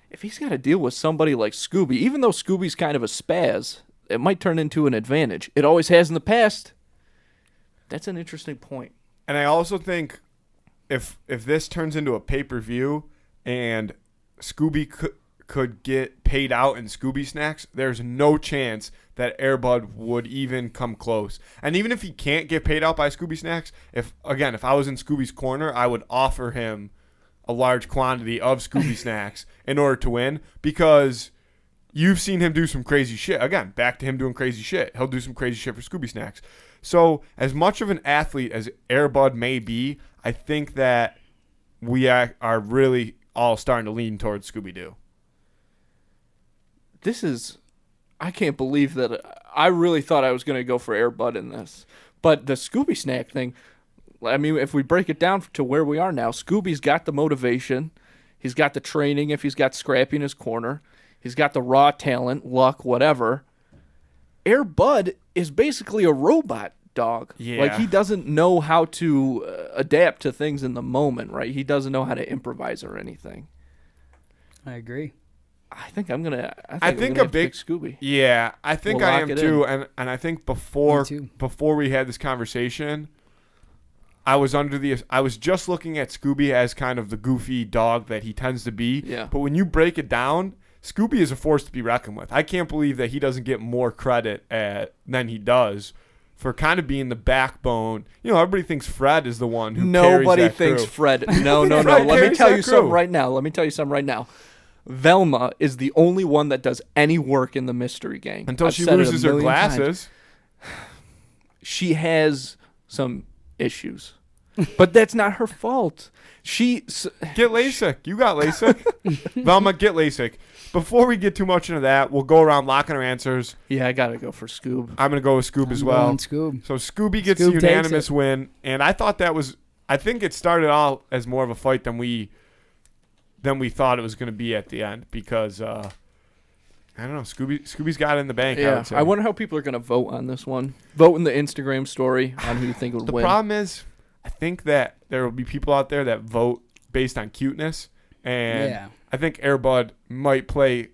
If he's got to deal with somebody like Scooby, even though Scooby's kind of a spaz, it might turn into an advantage. It always has in the past. That's an interesting point. And I also think if this turns into a pay-per-view and Scooby could get paid out in Scooby snacks, there's no chance that Air Bud would even come close. And even if he can't get paid out by Scooby snacks, if I was in Scooby's corner, I would offer him a large quantity of Scooby snacks in order to win, because you've seen him do some crazy shit. Again, back to him doing crazy shit. He'll do some crazy shit for Scooby snacks. So as much of an athlete as Air Bud may be, I think that we are really all starting to lean towards Scooby-Doo. I can't believe that I really thought I was going to go for Air Bud in this. But the Scooby snack thing, if we break it down to where we are now, Scooby's got the motivation. He's got the training if he's got Scrappy in his corner. He's got the raw talent, luck, whatever. Air Bud is basically a robot dog. Yeah. Like, he doesn't know how to adapt to things in the moment, right? He doesn't know how to improvise or anything. I agree. I think I'm gonna. I think a big pick Scooby. Yeah, I think We'll I lock am it too. in. And I think before we had this conversation, I was just looking at Scooby as kind of the goofy dog that he tends to be. Yeah. But when you break it down, Scooby is a force to be reckoned with. I can't believe that he doesn't get more credit than he does for kind of being the backbone. Everybody thinks Fred is the one who Nobody carries that thinks crew. Fred. No. Fred Let me carries tell that you something crew. right now. Velma is the only one that does any work in the Mystery Gang. Until I've she said it a loses her million glasses. times. She has some issues, but that's not her fault. Get LASIK. You got LASIK. Velma, get LASIK. Before we get too much into that, we'll go around locking our answers. Yeah, I gotta go for Scoob. I'm going to go with Scoob as well. Scoob. So Scooby gets Scoob the takes unanimous it. win, and I think it started out as more of a fight than we thought it was going to be at the end, because I don't know, Scooby's got it in the bank. Yeah, I wonder how people are gonna vote on this one. Vote in the Instagram story on who you think would The win. problem is, I think that there will be people out there that vote based on cuteness, and Yeah. I think Air Bud might play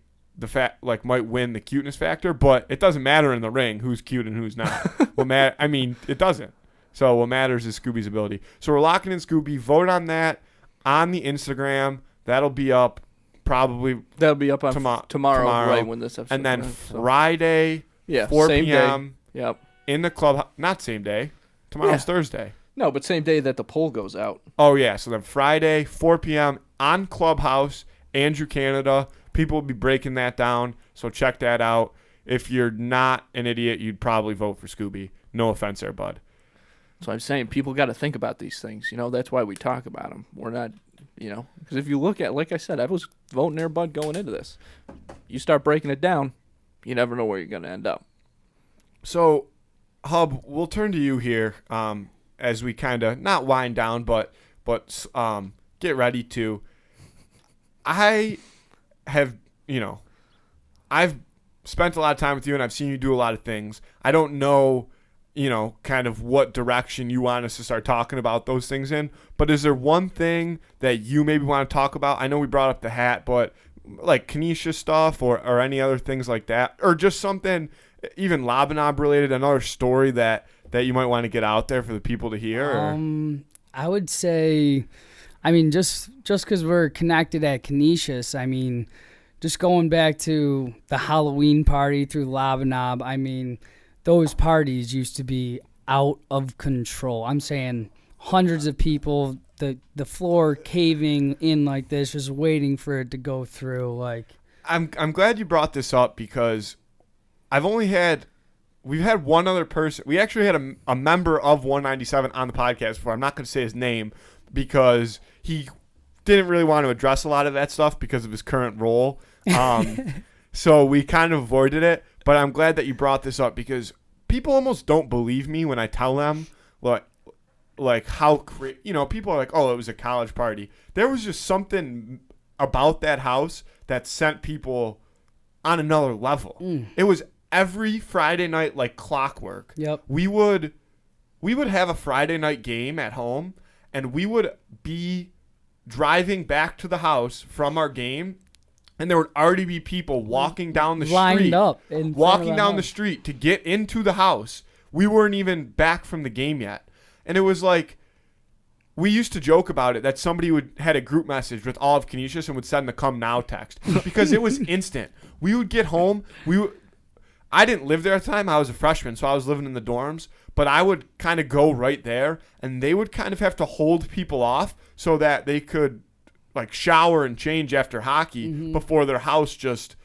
might win the cuteness factor, but it doesn't matter in the ring who's cute and who's not. It doesn't. So what matters is Scooby's ability. So we're locking in Scooby. Vote on that on the Instagram. That'll be up probably. That'll be up on tomorrow, right when this episode. And then comes out, so. Friday, 4 same p.m. Day. Yep. in the club. Not same day. Tomorrow's Thursday. No, but same day that the poll goes out. Oh, yeah. So then Friday, 4 p.m. on Clubhouse, Andrew, Canada. People will be breaking that down, so check that out. If you're not an idiot, you'd probably vote for Scooby. No offense there, bud. So I'm saying people got to think about these things. That's why we talk about them. We're not, because if you look at, like I said, I was voting Air Bud going into this. You start breaking it down, you never know where you're going to end up. So, Hub, we'll turn to you here as we kind of not wind down, but get ready to. I have, I've spent a lot of time with you, and I've seen you do a lot of things. I don't know, kind of what direction you want us to start talking about those things in, but is there one thing that you maybe want to talk about? I know we brought up the hat, but like Kenesha stuff or any other things like that, or just something even Lob-A-Knob related, another story that you might want to get out there for the people to hear? I would say, I mean, just because we're connected at Canisius, I mean, just going back to the Halloween party through Lob-A-Knob, I mean, those parties used to be out of control. I'm saying hundreds of people, the floor caving in like this, just waiting for it to go through. Like, I'm glad you brought this up because we've had one other person. We actually had a member of 197 on the podcast before. I'm not going to say his name because he didn't really want to address a lot of that stuff because of his current role. So we kind of avoided it. But I'm glad that you brought this up because people almost don't believe me when I tell them like how people are like, oh, it was a college party. There was just something about that house that sent people on another level. It was every Friday night like clockwork. Yep. We would have a Friday night game at home, and we would be driving back to the house from our game, and there would already be people walking down the lined street, up walking down the street to get into the house. We weren't even back from the game yet. And it was like, we used to joke about it that somebody had a group message with all of Canisius and would send the "come now" text because it was instant. We would get home. I didn't live there at the time. I was a freshman, so I was living in the dorms. But I would kind of go right there, and they would kind of have to hold people off so that they could like shower and change after hockey before their house just,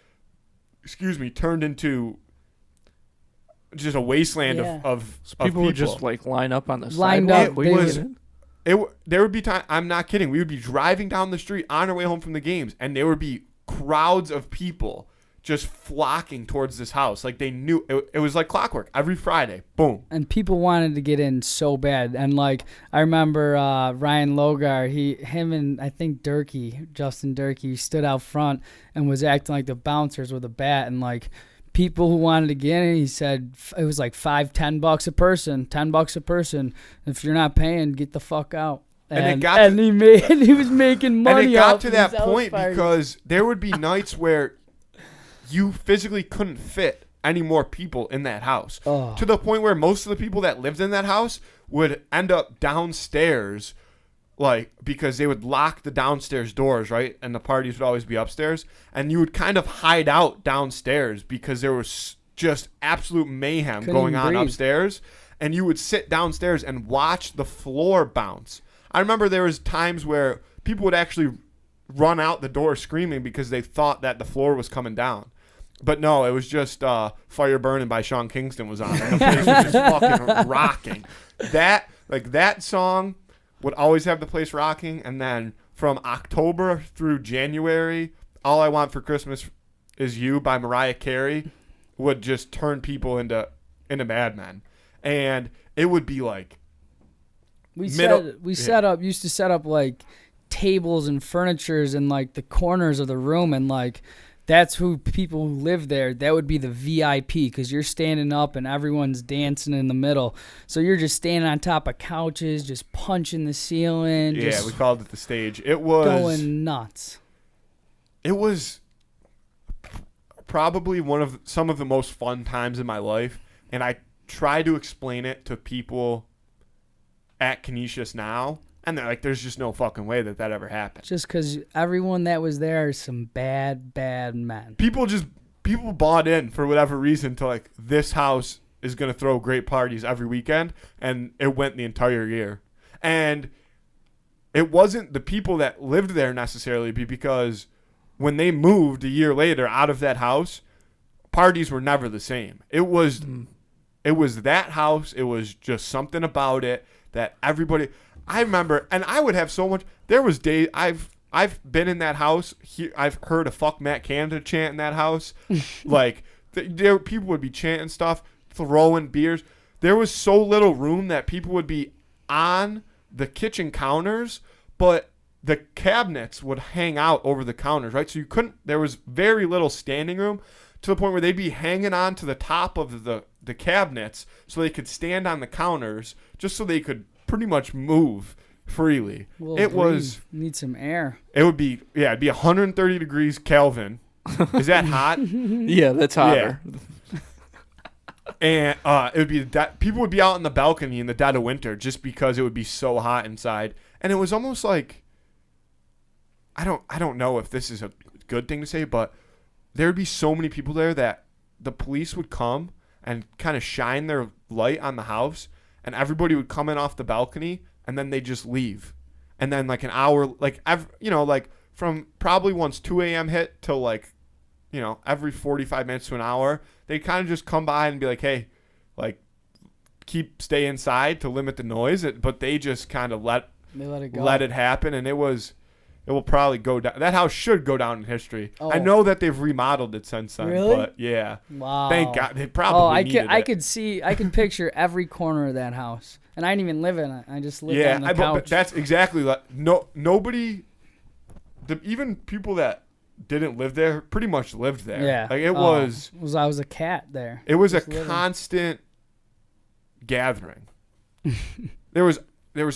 turned into just a wasteland of people would just like line up on the Lined sidewalk. up. There would be time. I'm not kidding. We would be driving down the street on our way home from the games, and there would be crowds of people just flocking towards this house. Like they knew it was like clockwork every Friday. Boom. And people wanted to get in so bad. And like I remember Ryan Logar, him and I think Justin Durkee stood out front and was acting like the bouncers with a bat, and like people who wanted to get in, he said it was like $5-10 a person, $10 a person. If you're not paying, get the fuck out. And he was making money. And it got to that point because there would be nights where you physically couldn't fit any more people in that house. To the point where most of the people that lived in that house would end up downstairs, like, because they would lock the downstairs doors, right? And the parties would always be upstairs. And you would kind of hide out downstairs because there was just absolute mayhem going on upstairs. And you would sit downstairs and watch the floor bounce. I remember there was times where people would actually run out the door screaming because they thought that the floor was coming down. But no, it was just Fire Burning by Sean Kingston was on. And the place was just fucking rocking. That song would always have the place rocking. And then from October through January, All I Want for Christmas Is You by Mariah Carey would just turn people into madmen. And it would be like used to set up like tables and furnitures in like the corners of the room, and like that's who people who live there, that would be the VIP, because you're standing up and everyone's dancing in the middle. So you're just standing on top of couches, just punching the ceiling. Yeah, we called it the stage. It was going nuts. It was probably some of the most fun times in my life, and I try to explain it to people at Canisius now, and they're like, there's just no fucking way that ever happened. Just because everyone that was there is some bad men. People bought in for whatever reason to like, this house is going to throw great parties every weekend, and it went the entire year. And it wasn't the people that lived there necessarily, because when they moved a year later out of that house, parties were never the same. It was that house. It was just something about it that everybody... I remember, and I would have so much... There was days... I've been in that house. I've heard a "Fuck Matt Canada" chant in that house. Like, people would be chanting stuff, throwing beers. There was so little room that people would be on the kitchen counters, but the cabinets would hang out over the counters, right? So you couldn't... There was very little standing room, to the point where they'd be hanging on to the top of the cabinets so they could stand on the counters, just so they could pretty much move freely. Need some air. It would be, it'd be 130 degrees Kelvin. Is that hot? Yeah, that's hotter. Yeah. And it would be people would be out in the balcony in the dead of winter just because it would be so hot inside. And it was almost like, I don't know if this is a good thing to say, but there would be so many people there that the police would come and kind of shine their light on the house, and everybody would come in off the balcony, and then they just leave. And then like an hour, like like from probably once 2 a.m. hit till like, every 45 minutes to an hour, they kind of just come by and be like, hey, like stay inside to limit the noise. But they just kind of let it go. Let it happen, and it will probably go down. That house should go down in history. Oh. I know that they've remodeled it since then. Really? But yeah. Wow. Thank God. They probably needed it. I can picture every corner of that house. And I didn't even live in it. I just lived on the couch. But that's exactly like nobody. Even people that didn't live there pretty much lived there. Yeah. Like I was a cat there. It was a constant gathering. There was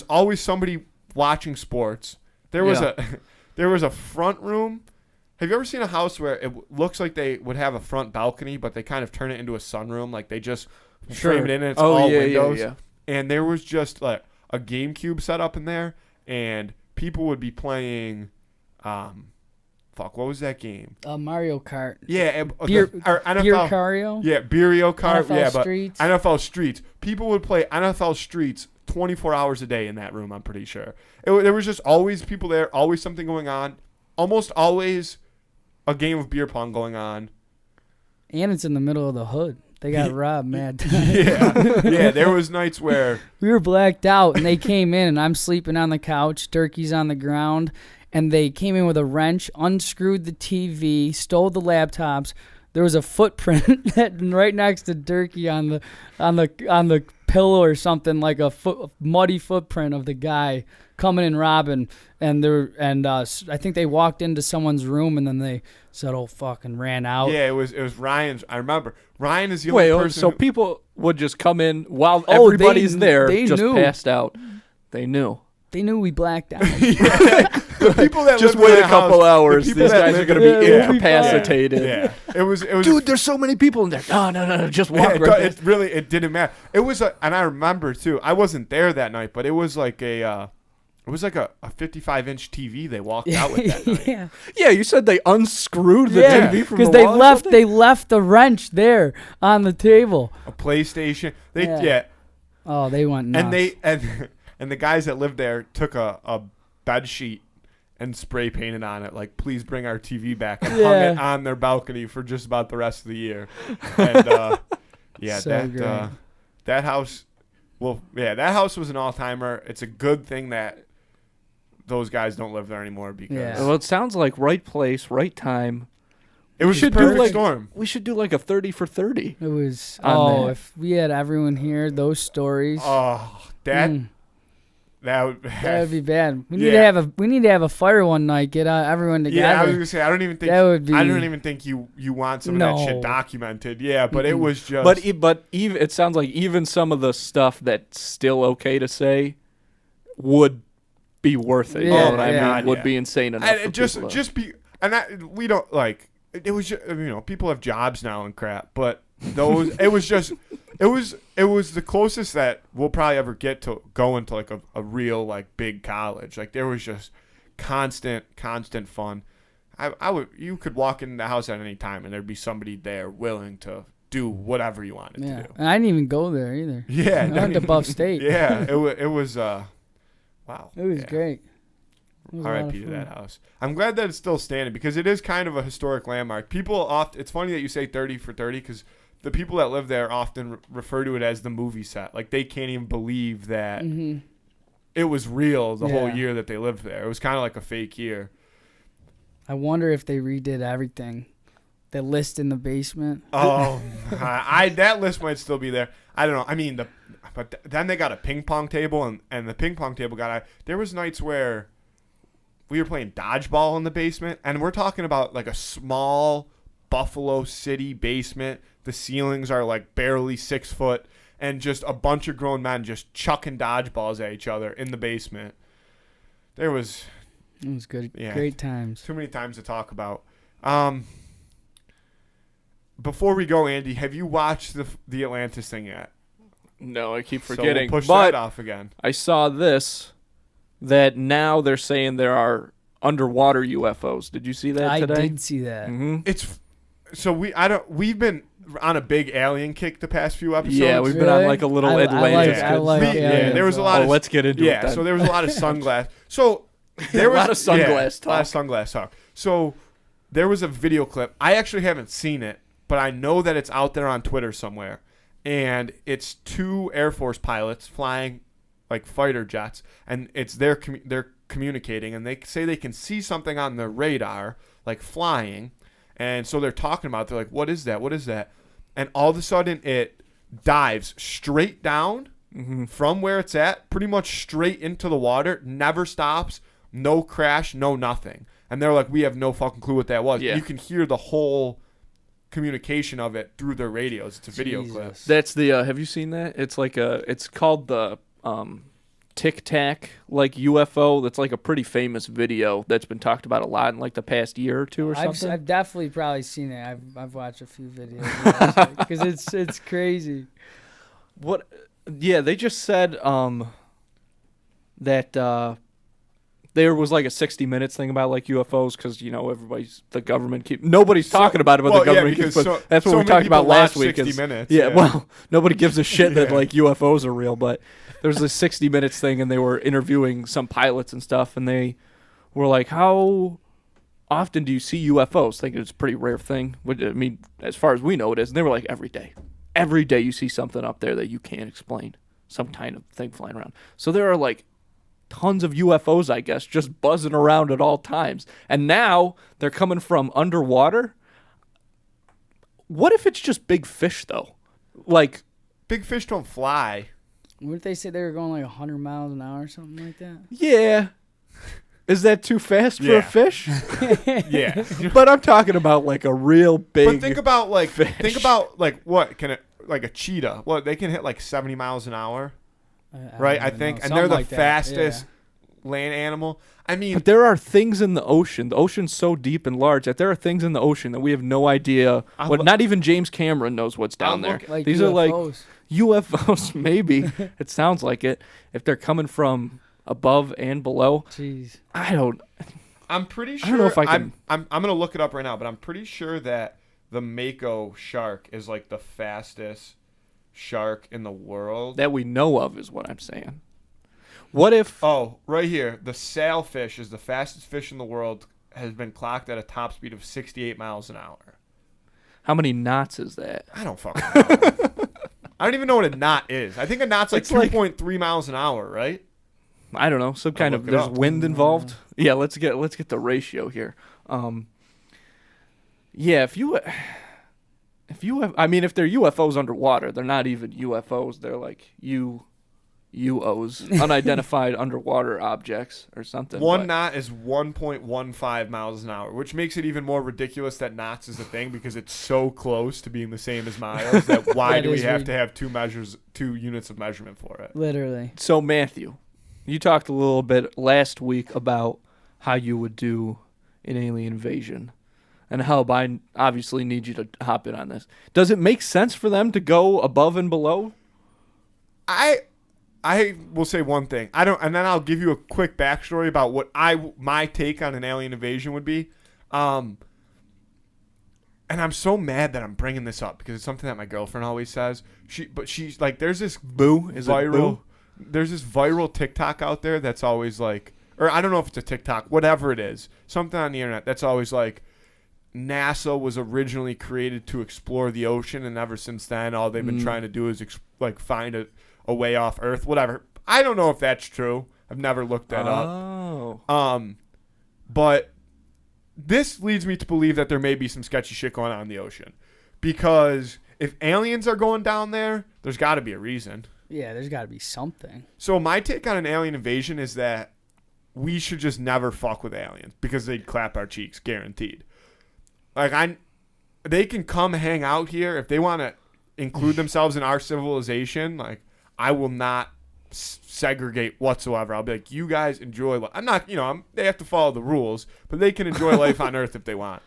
always somebody watching sports. There was a front room. Have you ever seen a house where it looks like they would have a front balcony, but they kind of turn it into a sunroom? Like they just frame it in and it's all windows. Yeah. And there was just like a GameCube set up in there, and people would be playing, what was that game? Mario Kart. Yeah. NFL. Beer Cario? Yeah, Beerio Kart. NFL Streets. But NFL Streets. People would play NFL Streets 24 hours a day in that room, I'm pretty sure. There was just always people there, always something going on, almost always a game of beer pong going on. And it's in the middle of the hood. They got robbed mad time. Yeah, there was nights where we were blacked out, and they came in, and I'm sleeping on the couch, Turkey's on the ground, and they came in with a wrench, unscrewed the TV, stole the laptops. There was a footprint right next to Turkey on the pillow or something, like a muddy footprint of the guy coming and robbing. And I think they walked into someone's room, and then they said, "Oh fuck," and ran out. Yeah, it was Ryan's. I remember Ryan is the only person. So people would just come in while everybody's there, they just knew. Passed out. They knew. They knew we blacked out. The people that just lived wait in a couple house, hours. These guys are going to be incapacitated. Yeah. It was. Dude, there's so many people in there. No. Just walk right. It didn't matter. It was and I remember too. I wasn't there that night, but it was like a 55-inch TV they walked out with that night. Yeah, you said they unscrewed the TV from the wall. Because they left the wrench there on the table. A PlayStation. Oh, they went nuts. And the guys that lived there took a bed sheet and spray painted on it, like, please bring our TV back, and hung it on their balcony for just about the rest of the year. And that house, that house was an all-timer. It's a good thing that those guys don't live there anymore because well, it sounds like right place, right time. It was a perfect storm. We should do like a 30 for 30. It was if we had everyone hear those stories. Oh, that would be bad. We need to have a fire one night. Get everyone together. Yeah, I was gonna say I don't even think you want some of that shit documented. Yeah, but it was just. But even it sounds like even some of the stuff that's still okay to say would be worth it. You know what I mean? Would be insane enough. And we don't like. It was just, people have jobs now and crap, but those it was the closest that we'll probably ever get to going to like a real like big college. Like there was just constant fun. You could walk in the house at any time and there'd be somebody there willing to do whatever you wanted to do. And I didn't even go there either. Yeah, I went to Buff State. Yeah, it was wow. It was great. R.I.P. to that house. I'm glad that it's still standing because it is kind of a historic landmark. It's funny that you say 30 for 30 because the people that live there often refer to it as the movie set. Like they can't even believe that it was real the whole year that they lived there. It was kind of like a fake year. I wonder if they redid everything. The list in the basement. Oh, that list might still be there. I don't know. I mean, but then they got a ping pong table, and the ping pong table there was nights where we were playing dodgeball in the basement, and we're talking about like a small Buffalo City basement. The ceilings are like barely 6 foot, and just a bunch of grown men just chucking dodgeballs at each other in the basement. It was good. Yeah, great times. Too many times to talk about. before we go, Andy, have you watched the Atlantis thing yet? No, I keep So forgetting. we'll push but that off again. I saw this, that now they're saying there are underwater UFOs. Did you see that I today? did see that. Mm-hmm. It's so we've been on a big alien kick the past few episodes. Yeah, we've been on like a little Atlantis. I like yeah, there was a lot of let's get into it. yeah. Then. So there was a lot of sunglass. So there was a lot of sunglass A lot of talk. sunglass talk. So there was a video clip. I actually haven't seen it, but I know that it's out there on Twitter somewhere. And it's 2 Air Force pilots flying like fighter jets, and it's they're communicating, and they say they can see something on their radar like flying, and so they're talking about it. They're like, what is that? What is that? And all of a sudden it dives straight down from where it's at, pretty much straight into the water, never stops, no crash, no nothing. And they're like, we have no fucking clue what that was. Yeah. You can hear the whole communication of it through their radios. It's a video clip. That's the. Have you seen that? It's like it's called the Tic Tac like UFO. That's like a pretty famous video that's been talked about a lot in like the past year or two or something. I've definitely probably seen it. I've watched a few videos because it's crazy. What? Yeah, they just said that there was like a 60 Minutes thing about like UFOs because the government nobody's talking about it, but the government keeps. But that's what we talked about last week. 60 minutes. Yeah, well, nobody gives a shit that Yeah. like UFOs are real, but there was a 60 Minutes thing, and they were interviewing some pilots and stuff, and they were like, "How often do you see UFOs?" Thinking it's a pretty rare thing. I mean, as far as we know, it is. And they were like, "Every day. Every day you see something up there that you can't explain, some kind of thing flying around." So there are like tons of UFOs, I guess, just buzzing around at all times. And now they're coming from underwater. What if it's just big fish, though? Like, Big fish don't fly. What if they say they were going like 100 miles an hour or something like that? yeah. Is that too fast for Yeah. a fish? Yeah. But I'm talking about like a real big. But think about like fish. what can it like a cheetah? What they can hit like 70 miles an hour, I right? don't I even think, know. and they're Something the like that, fastest yeah. land animal. I mean, But there are things in the ocean. The ocean's so deep and large that there are things in the ocean that we have no idea. Not even James Cameron knows what's down there. Like These UFOs. are like UFOs, maybe. It sounds like it. If they're coming from above and below, Jeez. I'm pretty sure. I don't know if I can- I'm gonna look it up right now, but I'm pretty sure that the mako shark is like the fastest shark in the world. that we know of is what I'm saying. What if? Oh, right here, the sailfish is the fastest fish in the world. Has been clocked at a top speed of 68 miles an hour. How many knots is that? I don't fucking know. I don't even know what a knot is. I think a knot's like It's like- 2.3 miles an hour, right? I don't know. Some kind of look it there's up. wind involved. Yeah, let's get the ratio here. Yeah, if you have, I mean, if they're UFOs underwater, they're not even UFOs. They're like UOs, unidentified underwater objects or something. One but- knot is 1.15 miles an hour, which makes it even more ridiculous that knots is a thing because it's so close to being the same as miles that why That do we is have to have two units of measurement for it? Literally. So Matthew, you talked a little bit last week about how you would do an alien invasion. And Hub, I obviously need you to hop in on this. Does it make sense for them to go above and below? I will say one thing. I don't, and then I'll give you a quick backstory about what my take on an alien invasion would be. And I'm so mad that I'm bringing this up because it's something that my girlfriend always says. She's like, there's this Boo? Is it viral. boo? There's this viral TikTok out there that's always like, or I don't know if it's a TikTok, whatever it is, something on the internet that's always like, NASA was originally created to explore the ocean, and ever since then, all they've been trying to do is find a way off Earth, whatever. I don't know if that's true. I've never looked that up. Oh. But this leads me to believe that there may be some sketchy shit going on in the ocean, because if aliens are going down there, there's got to be a reason. Yeah, there's got to be something. So my take on an alien invasion is that we should just never fuck with aliens because they'd clap our cheeks, guaranteed. Like they can come hang out here if they want to include themselves in our civilization. Like I will not segregate whatsoever. I'll be like, you guys enjoy. I'm not, they have to follow the rules, but they can enjoy life on Earth if they want.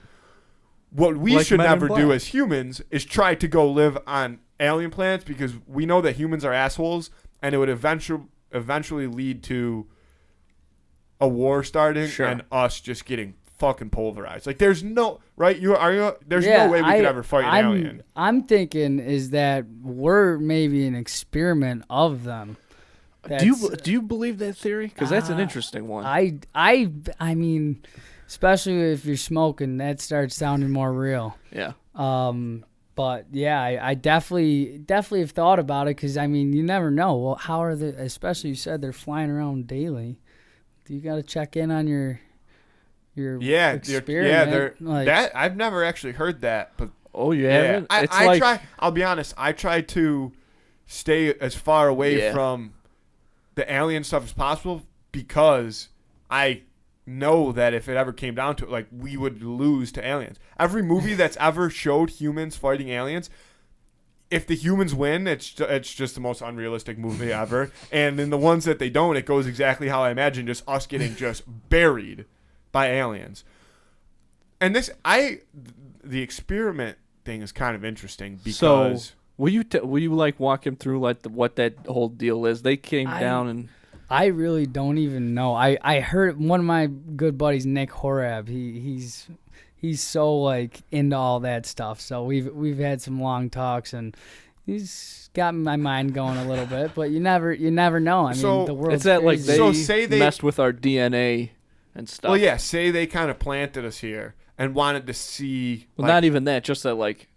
what we Like should Men in never do Black. as humans is try to go live on alien planets, because we know that humans are assholes, and it would eventually lead to a war starting Sure. and us just getting fucking pulverized. Like, there's no right. There's Yeah, no way we could ever fight an alien. I'm thinking is that we're maybe an experiment of them. Do you believe that theory? Because that's an interesting one. I mean, especially if you're smoking, that starts sounding more real. Yeah. But yeah, I definitely have thought about it, because I mean, you never know. Well, how are they? Especially you said they're flying around daily. You got to check in on your experiment. That I've never actually heard that, but Oh, you haven't? I try. I'll be honest. I try to stay as far away from the alien stuff as possible, because I know that if it ever came down to it, like, we would lose to aliens. Every movie that's ever showed humans fighting aliens, if the humans win, it's just the most unrealistic movie ever. And in the ones that they don't, it goes exactly how I imagine, just us getting just buried by aliens. And the experiment thing is kind of interesting, because So, will you like walk him through like what that whole deal is? They came down and I really don't even know. I heard one of my good buddies, Nick Horab. He's so like into all that stuff. So we've had some long talks, and he's got my mind going a little bit. But you never know. I mean, the world's it's that like crazy. they messed with our DNA and stuff. well, yeah, say they kind of planted us here and wanted to see. Well, not even that. Just that like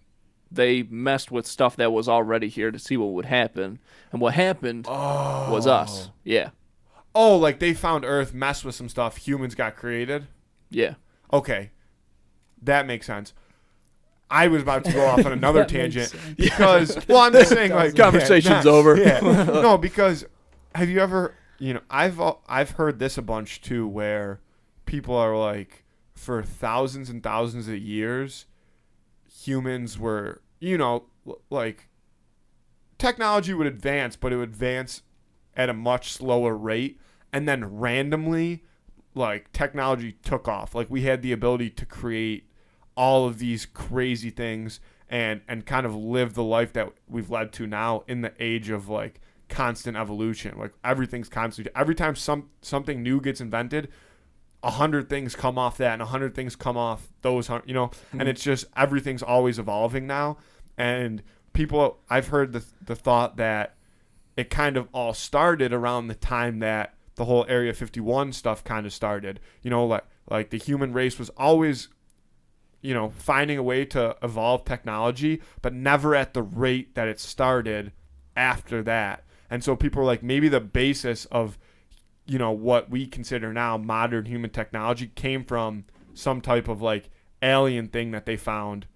they messed with stuff that was already here to see what would happen, and what happened was us. Yeah. Oh, like they found Earth, messed with some stuff, humans got created? Yeah. Okay. That makes sense. I was about to go off on another tangent because, well, I'm just saying, like, Conversation's over. Yeah. No, because have you ever, I've heard this a bunch too, where people are like, for thousands and thousands of years, humans were, like, technology would advance, but it would advance at a much slower rate, and then randomly, like, technology took off. Like, we had the ability to create all of these crazy things and kind of live the life that we've led to now in the age of, like, constant evolution. Like, everything's constant. Every time something new gets invented, 100 things come off that, and 100 things come off those, Mm-hmm. and it's just everything's always evolving now. And people, I've heard the thought that it kind of all started around the time that the whole Area 51 stuff kind of started. Like the human race was always, finding a way to evolve technology, but never at the rate that it started after that. And so people are like, maybe the basis of, what we consider now modern human technology came from some type of like alien thing that they found.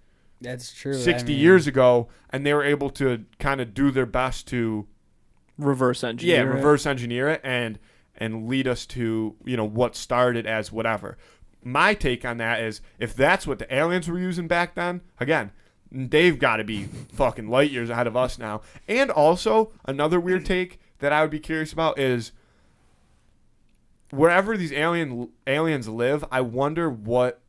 That's true. 60 years ago, and they were able to kind of do their best to reverse engineer it and lead us to, what started as whatever. My take on that is, if that's what the aliens were using back then, again, they've got to be fucking light years ahead of us now. And also, another weird take that I would be curious about is, wherever these aliens live, I wonder what,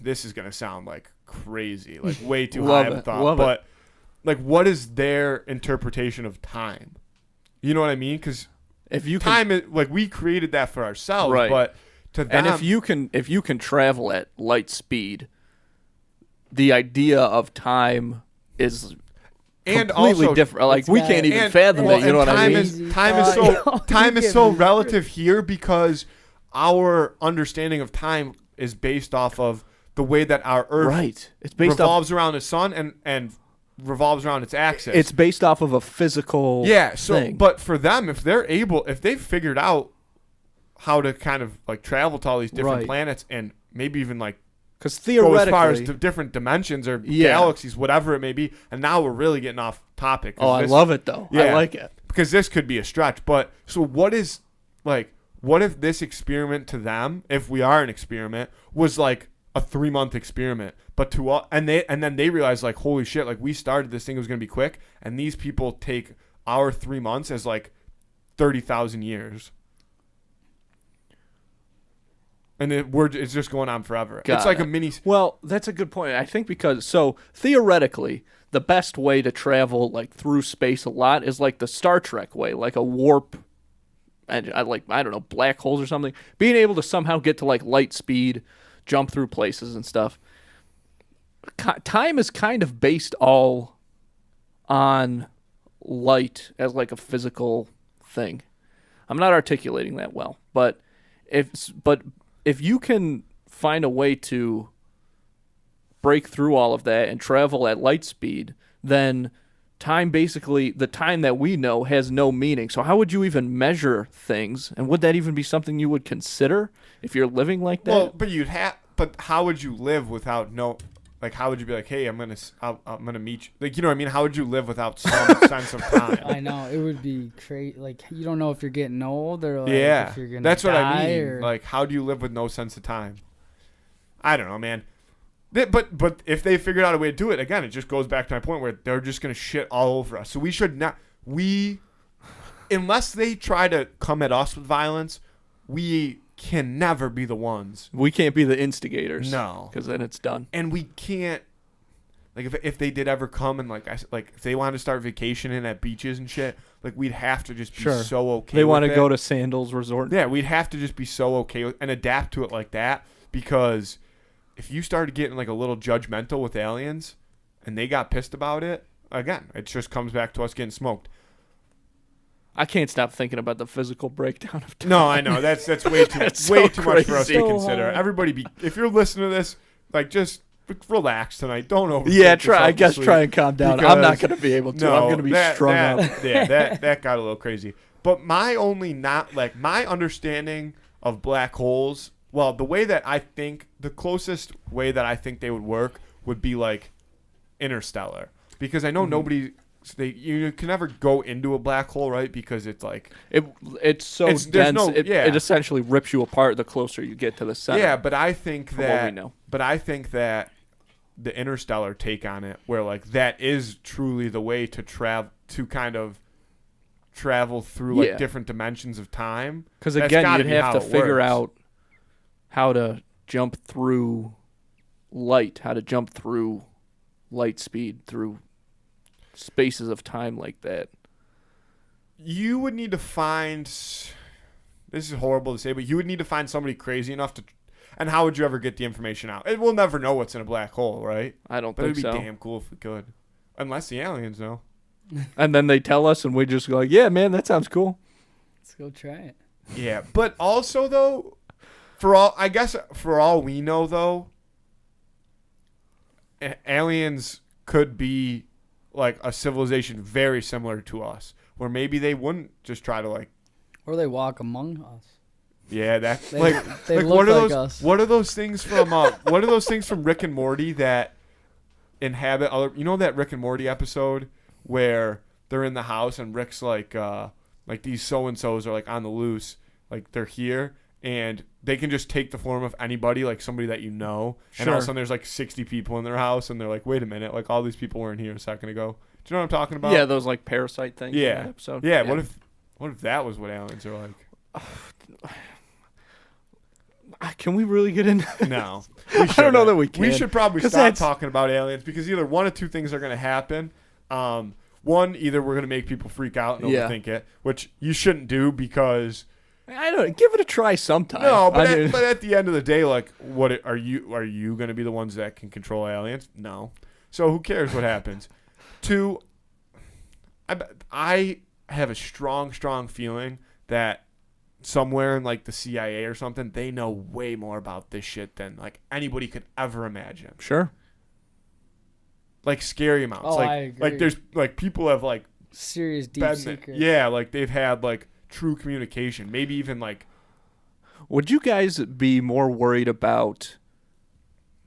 this is going to sound like crazy, like way too high of a thought, but like, what is their interpretation of time? You know what I mean? Because time is like, we created that for ourselves, right. But to them, and if you can travel at light speed, the idea of time is completely different. Like, we can't even fathom it. You know what I mean? Time is so relative here, because our understanding of time is based off of the way that our Earth it's based revolves around the sun and revolves around its axis. It's based off of a physical thing. But for them, if they've figured out how to kind of like travel to all these different planets, and maybe even like, because theoretically, go as far as different dimensions or galaxies, whatever it may be. And now we're really getting off topic. I love it though. I like it, because this could be a stretch. But so what if this experiment to them, if we are an experiment, was like a 3-month experiment, but to all, and then they realize, like, holy shit, like, we started this thing, it was going to be quick, and these people take our 3 months as like 30,000 years. and it's just going on forever. Got it's like it. a mini. Well, that's a good point. I think because theoretically, the best way to travel like through space a lot is like the Star Trek way, like a warp. And I don't know, black holes or something. Being able to somehow get to like light speed, jump through places and stuff. Time is kind of based all on light as like a physical thing. I'm not articulating that well, but if you can find a way to break through all of that and travel at light speed, then time, basically the time that we know, has no meaning. So how would you even measure things, and would that even be something you would consider if you're living like that? Well, but how would you live without like, how would you be like, hey, I'm gonna meet you? Like, you know what I mean? How would you live without some sense of time? I know, it would be crazy. Like, you don't know if you're getting old or like Yeah, if you're gonna that's what I die mean. or... Like, how do you live with no sense of time? I don't know, man. But if they figured out a way to do it, again, it just goes back to my point where they're just gonna shit all over us. So we should not. Unless they try to come at us with violence, we can never be the ones. We can't be the instigators. No, because then it's done. And we can't. Like, if they did ever come and like if they wanted to start vacationing at beaches and shit, like, we'd have to just be so okay. They want to with go it. to Sandals Resort. Yeah, we'd have to just be so okay with, and adapt to it like that, because if you started getting like a little judgmental with aliens and they got pissed about it, again, it just comes back to us getting smoked. I can't stop thinking about the physical breakdown of time. No, I know that's way too That's way so too much for us to crazy. consider. Everybody, if you're listening to this, like, just relax tonight. Don't overthink. Yeah, yourself to try and calm down. because- I'm not going to be able to. I'm going to be strung out. Yeah, that got a little crazy. But my understanding of black holes, well, the way that I think, the closest way that I think they would work would be like Interstellar, because I know you can never go into a black hole, right? Because it's like it's so there's dense. no- yeah. It essentially rips you apart the closer you get to the center. yeah. But I think from what we know. that the Interstellar take on it, where like that is truly the way to kind of travel through like different dimensions of time. Because That's again, gotta you'd be have how to it figure works. out how to jump through light, how to jump through light speed through spaces of time like that. You would need to find. This is horrible to say, but you would need to find somebody crazy enough to. And how would you ever get the information out? We'll never know what's in a black hole, right? I don't But think it'd be so. damn cool if we could, unless the aliens know. And then they tell us, and we just go like, "Yeah, man, that sounds cool." Let's go try it. Yeah, but also though, for all we know though, aliens could be like a civilization very similar to us, where maybe they wouldn't just try to like. Or they walk among us. Yeah, that They like look what are like those? us. What are those things from? What are those things from Rick and Morty that inhabit other? You know that Rick and Morty episode where they're in the house and Rick's like these so and so's are like on the loose, like they're here and they can just take the form of anybody, like somebody that you know. And all of a sudden there's like 60 people in their house and they're like, wait a minute, like all these people weren't here a second ago. Do you know what I'm talking about? Yeah, those like parasite things. In Yeah. that episode. Yeah. What if that was what aliens are like? Can we really get into? No, I don't know that we can. We should probably 'Cause stop that's- talking about aliens, because either one of two things are going to happen. One, either we're going to make people freak out and overthink it, which you shouldn't do, because I don't give it a try sometime. no. But I mean, but at the end of the day, like, what are you going to be the ones that can control aliens? No. So who cares what happens? Two, I have a strong feeling that somewhere in like the CIA or something, they know way more about this shit than like anybody could ever imagine. sure. Like scary amounts. Oh, like I agree. like there's like people have like Serious deep been, secrets. yeah, like they've had like true communication. Maybe even like Would you guys be more worried about?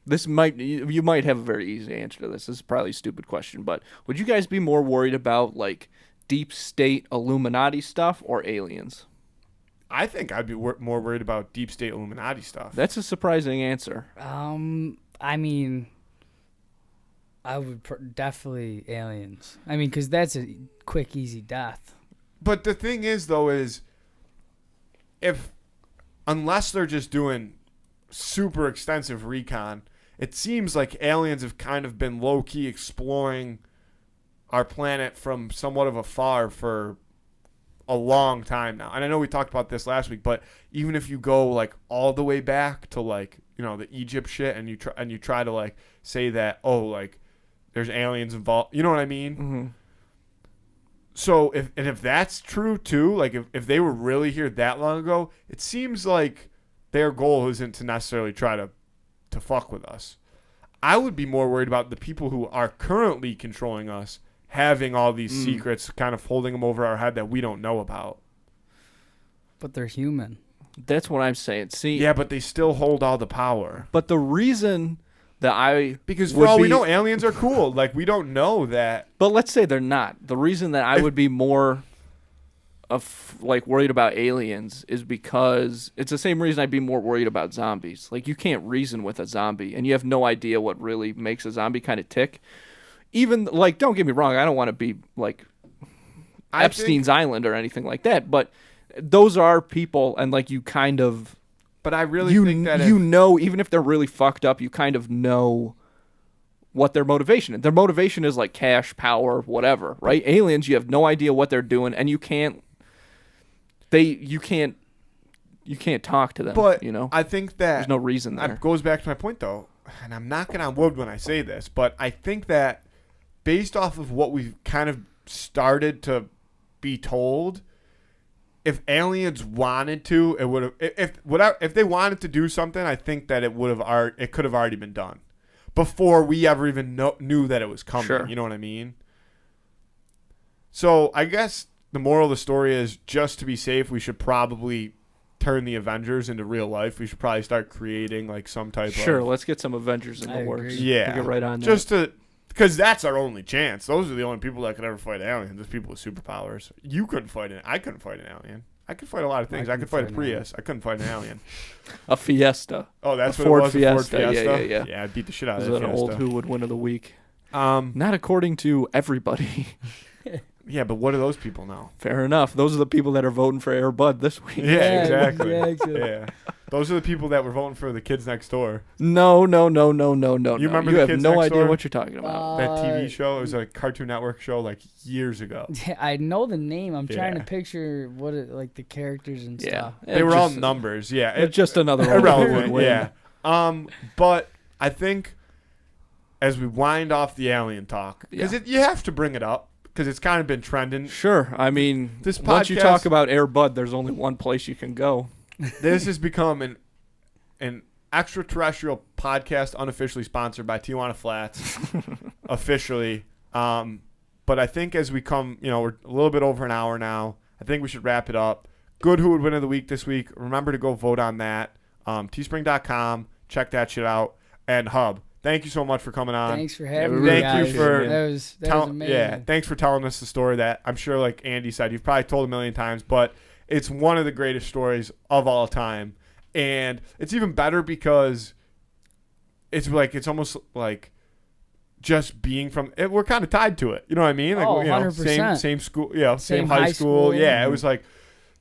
You might have a very easy answer to this. This is probably a stupid question, but would you guys be more worried about like deep state Illuminati stuff or aliens? I think I'd be more worried about deep state Illuminati stuff. That's a surprising answer. I mean, I would definitely aliens. I mean, because that's a quick, easy death. But the thing is, though, is unless they're just doing super extensive recon, it seems like aliens have kind of been low-key exploring our planet from somewhat of afar for a long time now. And I know we talked about this last week, but even if you go like all the way back to like, you know, the Egypt shit, and you try to like say that, oh, like there's aliens involved, you know what I mean? Mm-hmm. So if that's true too, like if they were really here that long ago, it seems like their goal isn't to necessarily try to fuck with us. I would be more worried about the people who are currently controlling us having all these secrets, kind of holding them over our head that we don't know about. But they're human. That's what I'm saying. See, Yeah, but they still hold all the power. but the reason that Because for would all we be- know, aliens are cool. Like, we don't know that. But let's say they're not. The reason that I would be more of like worried about aliens is because it's the same reason I'd be more worried about zombies. Like, you can't reason with a zombie, and you have no idea what really makes a zombie kind of tick. Even like, don't get me wrong, I don't want to be like Epstein's Island or anything like that, but those are people, and like you kind of. But I really You think that know, even if they're really fucked up, you kind of know what their motivation is. Their motivation is like cash, power, whatever, right? Aliens, you have no idea what they're doing, and you can't talk to them. But you know, I think that there's no reason there. It goes back to my point, though, and I'm knocking on wood when I say this, but I think that based off of what we've kind of started to be told, if aliens wanted to, it would have. If they wanted to do something, I think that it could have already been done before we ever even knew that it was coming. Sure. You know what I mean? So I guess the moral of the story is, just to be safe, we should probably turn the Avengers into real life. We should probably start creating like some type of. Let's get some Avengers in the works. Yeah. We'll get right on that. Just because that's our only chance. Those are the only people that could ever fight aliens. There's people with superpowers. You couldn't fight it. I couldn't fight an alien. I could fight a lot of things. I could fight a Prius. I couldn't fight an alien. A Fiesta. Oh, that's A what Ford it was. Fiesta. A Ford Fiesta. Yeah. Yeah, I beat the shit out This of is that an Fiesta. old Who Would Win of the Week. Um, Not according to everybody. yeah, but what do those people know? Fair enough. Those are the people that are voting for Air Bud this week. Yeah, exactly. exactly. Yeah, those are the people that were voting for the Kids Next Door. No. You remember You the have Kids no Next idea Door? what you're talking about. That TV show. It was a Cartoon Network show like years ago. Yeah, I know the name. I'm trying to Yeah. picture what it, like the characters and stuff. They were all numbers. Yeah, It's just another irrelevant. win. Yeah. But I think as we wind off the alien talk, because you have to bring it up because it's kind of been trending. Sure. I mean, This once you podcast- talk about Air Bud, there's only one place you can go. This has become an extraterrestrial podcast, unofficially sponsored by Tijuana Flats, officially. But I think as we come, we're a little bit over an hour now. I think we should wrap it up. Good Who Would Win of the Week this week. Remember to go vote on that. Teespring.com. Check that shit out. And Hub, thank you so much for coming on. Thanks for having we me, really Thank guys. you for that was amazing. Yeah, thanks for telling us the story that I'm sure, like Andy said, you've probably told a million times, but it's one of the greatest stories of all time. And it's even better because it's almost like just being from it, we're kind of tied to it. You know what I mean? Like, 100%. same school, same Same high high school. school. Yeah, it was like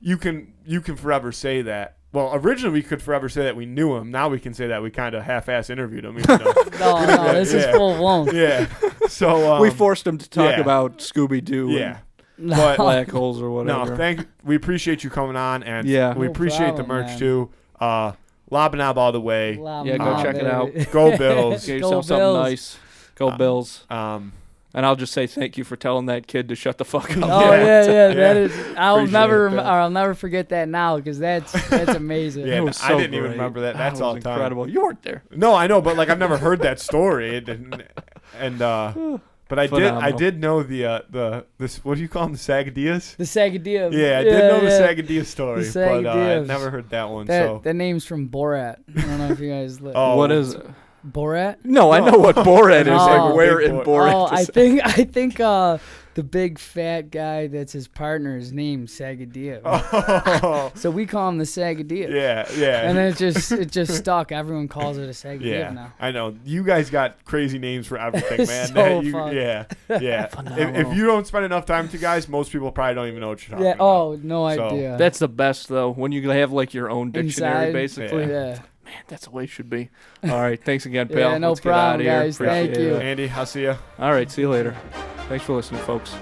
you can forever say that. Well, originally we could forever say that we knew him. Now we can say that we kind of half-ass interviewed him. Even though, No, this is full blown. yeah. So We forced him to talk yeah. about Scooby-Doo yeah. No. But black holes or whatever. no, we appreciate you coming on, and Yeah. we No appreciate the problem, merch man. too. Lob-A-Knob all the way. Yeah, go check it out. Go Bills. Get Go yourself something Bills. nice. Go Bills. And I'll just say thank you for telling that kid to shut the fuck up. Oh yeah. That Yeah. is. Appreciate it. I'll never forget that now because that's amazing. Yeah, It was I so didn't even great. remember that. That's That all was time. incredible. You weren't there. No, I know, but like I've never heard that story. It didn't, and but I Phenomenal. did know the what do you call them, the Sagadillas? The Sagadillas. Yeah, I did know the Sagadillah story, The but I Sagadillas. never heard that one. So That name's from Borat. I don't know if you guys. Oh, What is it? Borat? No, I know what Borat is. Oh. Like, where Big in boy. Borat? Oh, is- I think the big fat guy that's his partner is named Sagadillah. Oh, So we call him the Sagadillah. yeah. And then it just stuck. Everyone calls it a Sagadillah Yeah, now. I know. You guys got crazy names for everything, It's man. so fun. Yeah. If Phenomenal. you don't spend enough time with you guys, most people probably don't even know what you're talking Yeah. about. Oh, no So, idea. That's the best though. When you have like your own dictionary, Inside. basically. Yeah. Man, that's the way it should be. All right. Thanks again, pal. Yeah, no Let's get outta problem, here. guys. Appreciate Thank you. it. Andy, I'll see you. All right. See you later. Thanks for listening, folks.